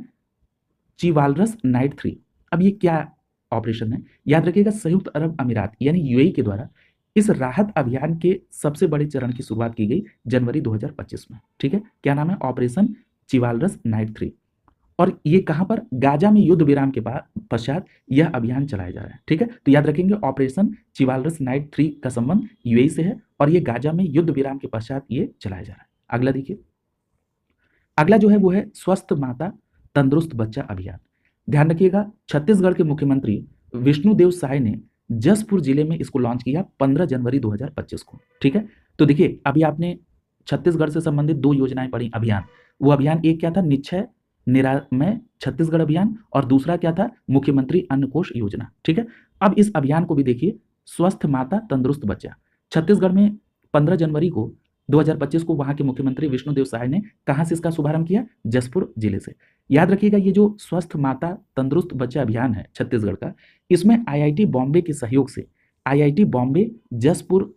चिवालरस नाइट 3। अब ये क्या ऑपरेशन है? याद रखिएगा संयुक्त अरब अमीरात यानी यूएई के द्वारा इस राहत अभियान के सबसे बड़े चरण की शुरुआत की गई जनवरी 2025 में। ठीक है, क्या नाम है? Operation Chivalrous Knight 3। और ये कहां पर? गाजा में युद्ध विराम के बाद पश्चात यह अभियान चलाया जा रहा है। ठीक है, तो याद रखेंगे ऑपरेशन चिवालरस नाइट 3 का संबंध यूएई से है और ये गाजा में युद्ध विराम के पश्चात ये चलाया जा रहा है। अगला देखिए, अगला जो है वो है स्वस्थ माता तंदुरुस्त बच्चा अभियान। ध्यान रखिएगा छत्तीसगढ़ के मुख्यमंत्री विष्णुदेव साय ने जसपुर जिले में इसको लॉन्च किया 15 जनवरी 2025 को। ठीक है, तो देखिए अभी आपने छत्तीसगढ़ से संबंधित 2 योजनाएं पढ़ी अभियान। वो अभियान एक क्या था? निश्चय निरामय छत्तीसगढ़ अभियान, और दूसरा क्या था? मुख्यमंत्री अन्न कोष योजना। ठीक है, अब इस अभियान को भी देखिए, स्वस्थ माता तंदुरुस्त बच्चा। छत्तीसगढ़ में 15 जनवरी को 2025 को वहां के मुख्यमंत्री विष्णुदेव साय ने कहां से इसका शुभारंभ किया? जसपुर जिले से। याद रखिएगा, ये जो स्वस्थ माता तंदुरुस्त बच्चा अभियान है छत्तीसगढ़ का, इसमें आईआईटी बॉम्बे के सहयोग से आईआईटी बॉम्बे जसपुर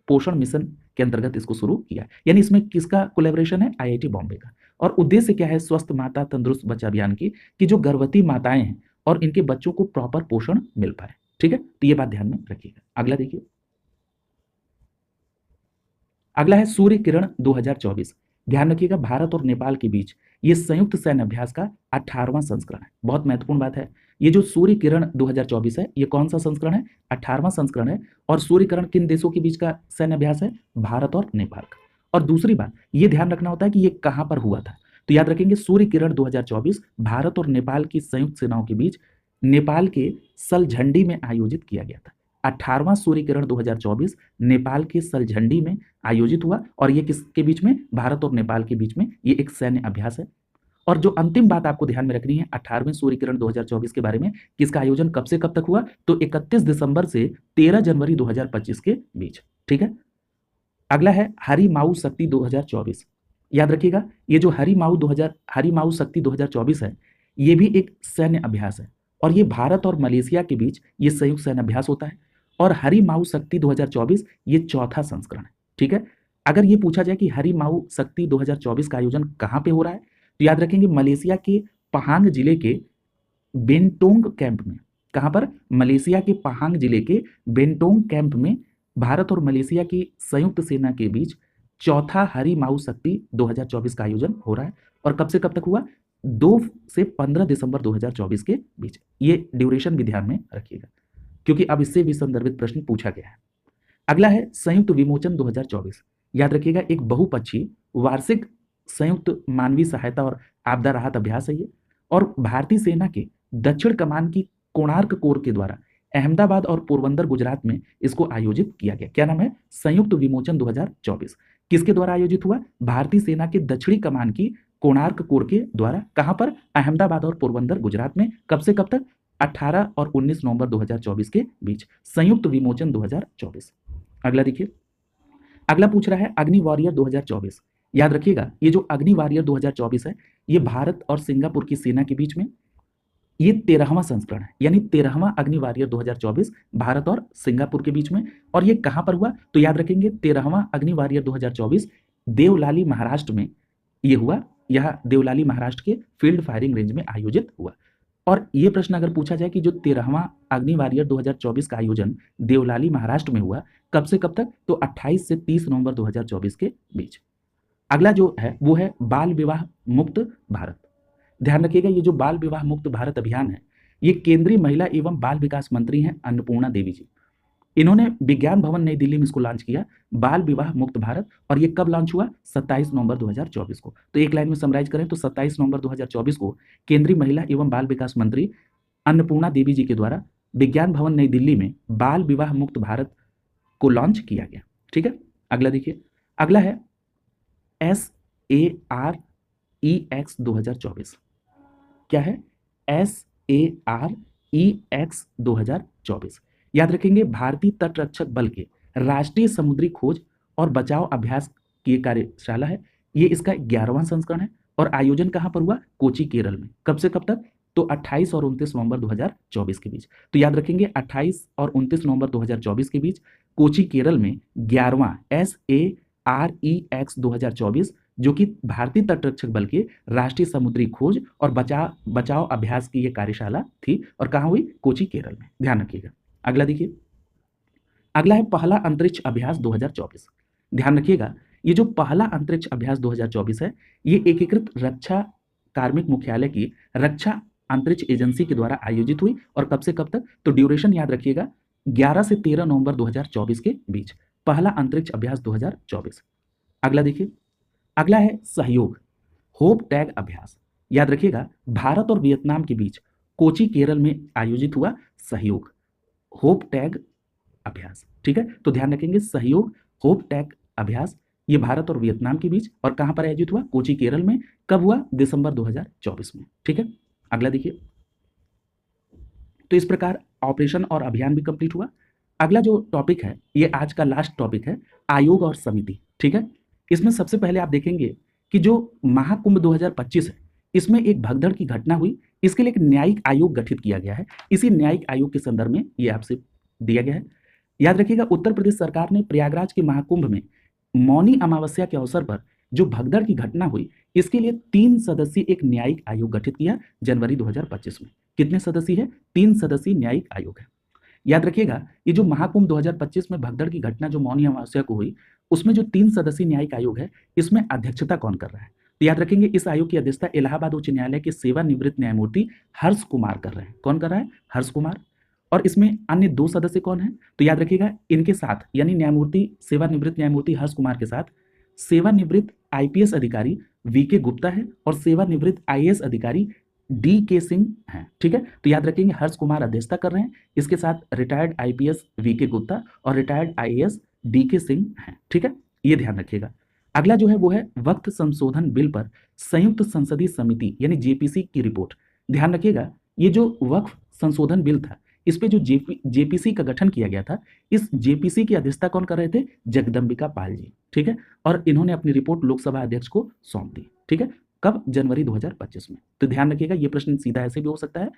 पोषण मिशन के अंतर्गत इसको शुरू किया। यानी इसमें किसका कोलैबोरेशन है? आईआईटी बॉम्बे का। और उद्देश्य क्या है स्वस्थ माता तंदुरुस्त बच्चा अभियान की? कि जो गर्भवती माताएं हैं और इनके बच्चों को प्रॉपर पोषण मिल पाए। ठीक है, तो ये बात ध्यान में रखिएगा। अगला देखिए, अगला है सूर्य किरण 2024। ध्यान रखिएगा, भारत और नेपाल के बीच ये संयुक्त सैन्य अभ्यास का 18वां संस्करण है। बहुत महत्वपूर्ण बात है, ये जो सूर्य किरण 2024 है, ये कौन सा संस्करण है? 18वां संस्करण है। और सूर्य किरण किन देशों के बीच का सैन्य अभ्यास है? भारत और नेपाल का। और दूसरी बात ये ध्यान रखना होता है कि ये कहां पर हुआ था। तो याद रखेंगे, सूर्य किरण 2024 भारत और नेपाल की संयुक्त सेनाओं के बीच नेपाल के सलझंडी में आयोजित किया गया था। 18वां सूर्य किरण 2024 नेपाल के सलझंडी में आयोजित हुआ। और ये किसके बीच में? भारत और नेपाल के बीच में ये एक सैन्य अभ्यास है। और जो अंतिम बात आपको ध्यान में रखनी है 18वें सूर्य किरण 2024 के बारे में, किसका आयोजन कब से कब तक हुआ? तो 31 दिसंबर से 13 जनवरी 2025 के बीच। ठीक है, अगला है हरि माऊ शक्ति 2024। याद रखिएगा, ये जो हरि माऊ शक्ति 2024 है, ये भी एक सैन्य अभ्यास है। और ये भारत और मलेशिया के बीच ये संयुक्त सैन्य अभ्यास होता है। और हरि माऊ शक्ति 2024 ये चौथा संस्करण है। ठीक है, अगर ये पूछा जाए कि हरि माऊ शक्ति 2024 का आयोजन कहां पे हो रहा है, तो याद रखेंगे मलेशिया के पहांग जिले के बेंटोंग कैंप में। कहां पर? मलेशिया के पहांग जिले के बेंटोंग कैंप में भारत और मलेशिया की संयुक्त सेना के बीच चौथा हरि माऊ शक्ति 2024 का आयोजन हो रहा है। और कब से कब तक हुआ? 2 से 15 दिसंबर 2024 के बीच। ये ड्यूरेशन भी ध्यान में रखिएगा, क्योंकि अब इससे भी संदर्भित प्रश्न पूछा गया है। अगला है संयुक्त विमोचन 2024। याद रखिएगा, एक बहुपक्षीय वार्षिक संयुक्त मानवीय सहायता और आपदा राहत अभ्यास है ये। और भारतीय सेना के दक्षिण कमान की कोणार्क कोर के द्वारा अहमदाबाद और पोरबंदर गुजरात में इसको आयोजित किया गया। क्या नाम है? संयुक्त विमोचन 2024। किसके द्वारा आयोजित हुआ? भारतीय सेना के दक्षिणी कमान की कोणार्क कोर के द्वारा। कहां पर? अहमदाबाद और पोरबंदर गुजरात में। कब से कब तक? 18 और 19 नवंबर 2024 के बीच। संयुक्त विमोचन 2024। अगला देखिए, अगला पूछ रहा है अग्नि वॉरियर 2024। याद रखिएगा, ये जो अग्नि वॉरियर 2024 है, ये भारत और सिंगापुर की सेना के बीच में ये 13वां संस्करण है। यानी 13वां अग्नि वॉरियर 2024 भारत और सिंगापुर के बीच में। और ये कहां पर हुआ? तो याद रखेंगे 13वां अग्नि वॉरियर 2024 देवलाली महाराष्ट्र में ये हुआ। यह देवलाली महाराष्ट्र के फील्ड फायरिंग रेंज में आयोजित हुआ। और ये प्रश्न अगर पूछा जाए कि जो 13वां अग्नि वॉरियर 2024 का आयोजन देवलाली महाराष्ट्र में हुआ, कब से कब तक? तो 28 से 30 नवंबर 2024 के बीच। अगला जो है वो है बाल विवाह मुक्त भारत। ध्यान रखिएगा, ये जो बाल विवाह मुक्त भारत अभियान है, ये केंद्रीय महिला एवं बाल विकास मंत्री हैं अन्नपूर्णा देवी जी। इन्होंने विज्ञान भवन नई दिल्ली में इसको लॉन्च किया, बाल विवाह मुक्त भारत। और ये कब लॉन्च हुआ? 27 नवंबर 2024 को। तो एक लाइन में समराइज करें तो 27 नवंबर 2024 को केंद्रीय महिला एवं बाल विकास मंत्री अन्नपूर्णा देवी जी के द्वारा विज्ञान भवन नई दिल्ली में बाल विवाह मुक्त भारत को लॉन्च किया गया। ठीक है, अगला देखिए, अगला है SAREX 2024। क्या है? SAREX 2024। याद रखेंगे, भारतीय तट रक्षक बल के राष्ट्रीय समुद्री खोज और बचाव अभ्यास की कार्यशाला है। ये इसका 11वां संस्करण है। और आयोजन कहां पर हुआ? कोची केरल में। कब से कब तक? तो 28 और 29 नवंबर 2024 के बीच। तो याद रखेंगे 28 और 29 नवंबर 2024 के बीच कोची केरल में 11वां SAREX 2024, जो कि भारतीय तटरक्षक बल के राष्ट्रीय समुद्री खोज और बचाव अभ्यास की यह कार्यशाला थी। और कहां हुई? कोची केरल में। ध्यान रखिएगा। अगला देखिए, अगला है पहला अंतरिक्ष अभ्यास 2024। ध्यान रखिएगा, ये जो पहला अंतरिक्ष अभ्यास 2024 है, ये एकीकृत रक्षा कार्मिक मुख्यालय की रक्षा अंतरिक्ष एजेंसी के द्वारा आयोजित हुई। और कब से कब तक? तो ड्यूरेशन याद रखिएगा, 11 से 13 नवंबर 2024 के बीच। पहला अंतरिक्ष अभ्यास 2024। अगला देखिए, अगला है सहयोग होप टैग अभ्यास। याद रखिएगा, भारत और वियतनाम के बीच कोची केरल में आयोजित हुआ सहयोग होप टैग अभ्यास। ठीक है, तो ध्यान रखेंगे सहयोग होप टैग अभ्यास ये भारत और वियतनाम के बीच। और कहां पर आयोजित हुआ? कोची केरल में। कब हुआ? दिसंबर 2024 में। ठीक है, अगला देखिए, तो इस प्रकार ऑपरेशन और अभियान भी कंप्लीट हुआ। अगला जो टॉपिक है, ये आज का लास्ट टॉपिक है, आयोग और समिति। ठीक है, इसमें सबसे पहले आप देखेंगे कि जो महाकुंभ 2025 है, इसमें एक भगदड़ की घटना हुई। इसके लिए एक न्यायिक आयोग गठित किया गया है। इसी न्यायिक आयोग के संदर्भ में ये आपसे दिया गया है। याद रखिएगा, उत्तर प्रदेश सरकार ने प्रयागराज के महाकुंभ में मौनी अमावस्या के अवसर पर जो भगदड़ की घटना हुई, इसके लिए 3 सदस्यीय एक न्यायिक आयोग गठित किया जनवरी 2025 में। कितने सदस्यीय है? 3 सदस्यीय न्यायिक आयोग है। याद रखिएगा, ये जो महाकुंभ 2025 में भगदड़ की घटना जो मौनी अमावस्या को हुई, उसमें जो 3 सदस्यीय न्यायिक आयोग है, इसमें अध्यक्षता कौन कर रहा है? तो याद रखेंगे, इस आयोग की अध्यक्षता इलाहाबाद उच्च न्यायालय के सेवानिवृत्त न्यायमूर्ति हर्ष कुमार कर रहे हैं। कौन कर रहा है? हर्ष कुमार। और इसमें अन्य 2 सदस्य कौन हैं? तो याद रखिएगा, इनके साथ यानी न्यायमूर्ति सेवानिवृत्त न्यायमूर्ति हर्ष कुमार के साथ सेवानिवृत्त आईपीएस अधिकारी वीके गुप्ता है और सेवानिवृत्त आईएएस अधिकारी डी.के. सिंह हैं। ठीक है, तो याद रखेंगे हर्ष कुमार अध्यक्षता कर रहे हैं, इसके साथ रिटायर्ड आईपीएस वीके गुप्ता और रिटायर्ड आईएएस डी.के. सिंह हैं। ठीक है, ये ध्यान रखिएगा। अगला जो है वो है वक्फ संशोधन बिल पर संयुक्त संसदीय समिति यानी जेपीसी की रिपोर्ट। ध्यान रखिएगा, ये जो वक्फ संशोधन बिल था, इस पे जो जेपीसी का गठन किया गया था, इस जेपीसी की अध्यक्षता कौन कर रहे थे? जगदम्बिका पाल जी। ठीक है, और इन्होंने अपनी रिपोर्ट लोकसभा अध्यक्ष को सौंप दी। ठीक है, कब? जनवरी 2025 में। तो ध्यान रखिएगा, ये प्रश्न सीधा ऐसे भी हो सकता है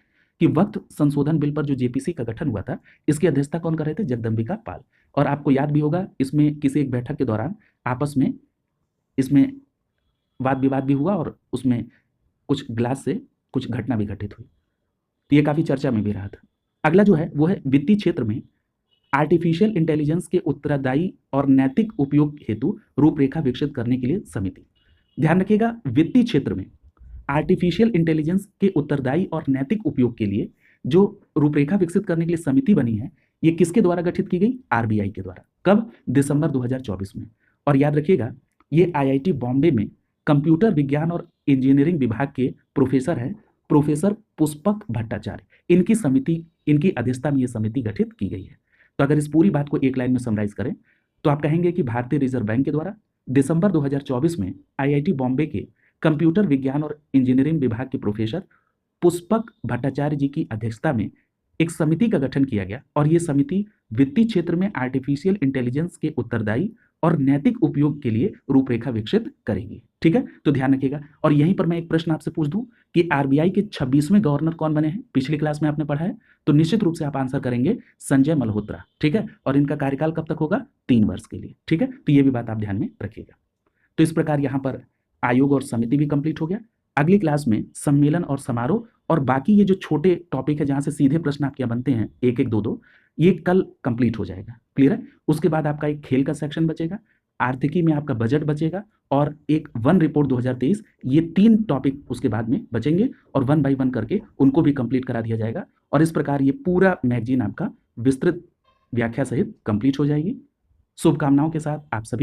कि वक्त संशोधन बिल पर जो जेपीसी का गठन हुआ था, इसकी अध्यक्षता कौन कर रहे थे? जगदम्बिका पाल। और आपको याद भी होगा, इसमें किसी एक बैठक के दौरान आपस में इसमें वाद विवाद भी हुआ और उसमें कुछ ग्लास से कुछ घटना भी घटित हुई, तो ये काफी चर्चा में भी रहा था। अगला जो है वो है वित्तीय क्षेत्र में आर्टिफिशियल इंटेलिजेंस के उत्तरदायी और नैतिक उपयोग हेतु रूपरेखा विकसित करने के लिए समिति। ध्यान रखिएगा, वित्तीय क्षेत्र में आर्टिफिशियल इंटेलिजेंस के उत्तरदायी और नैतिक उपयोग के लिए जो रूपरेखा विकसित करने के लिए समिति बनी है, ये किसके द्वारा गठित की गई? आरबीआई के द्वारा। कब? दिसंबर 2024 में। और याद रखिएगा, ये आईआईटी बॉम्बे में कंप्यूटर विज्ञान और इंजीनियरिंग विभाग के प्रोफेसर हैं, प्रोफेसर पुष्पक भट्टाचार्य। इनकी समिति, इनकी अध्यक्षता में ये समिति गठित की गई है। तो अगर इस पूरी बात को एक लाइन में समराइज करें तो आप कहेंगे कि भारतीय रिजर्व बैंक के द्वारा दिसंबर 2024 में आईआईटी बॉम्बे के कंप्यूटर विज्ञान और इंजीनियरिंग विभाग के प्रोफेसर पुष्पक भट्टाचार्य जी की अध्यक्षता में एक समिति का गठन किया गया और ये समिति वित्तीय क्षेत्र में आर्टिफिशियल इंटेलिजेंस के उत्तरदायी और नैतिक उपयोग के लिए रूपरेखा विकसित करेगी। ठीक है, तो ध्यान रखिएगा। और यहीं पर मैं एक प्रश्न आपसे पूछ दूं कि आरबीआई के 26वें गवर्नर कौन बने हैं? पिछली क्लास में आपने पढ़ा है, तो निश्चित रूप से आप आंसर करेंगे संजय मल्होत्रा। ठीक है, और इनका कार्यकाल कब तक होगा? 3 वर्ष के लिए। ठीक है, तो ये भी बात आप ध्यान में रखिएगा। तो इस प्रकार यहाँ पर आयोग और समिति भी कंप्लीट हो गया। अगली क्लास में सम्मेलन और समारोह और बाकी ये जो छोटे टॉपिक है जहाँ से सीधे प्रश्न आपके यहाँ बनते हैं, 1-1, 2-2, ये कल कंप्लीट हो जाएगा। क्लियर है? उसके बाद आपका एक खेल का सेक्शन बचेगा, आर्थिकी में आपका बजट बचेगा और एक वन रिपोर्ट 2023, ये 3 टॉपिक उसके बाद में बचेंगे और 1 बाय 1 करके उनको भी कंप्लीट करा दिया जाएगा। और इस प्रकार ये पूरा मैगजीन आपका विस्तृत व्याख्या सहित कंप्लीट हो जाएगी। शुभकामनाओं के साथ आप सभी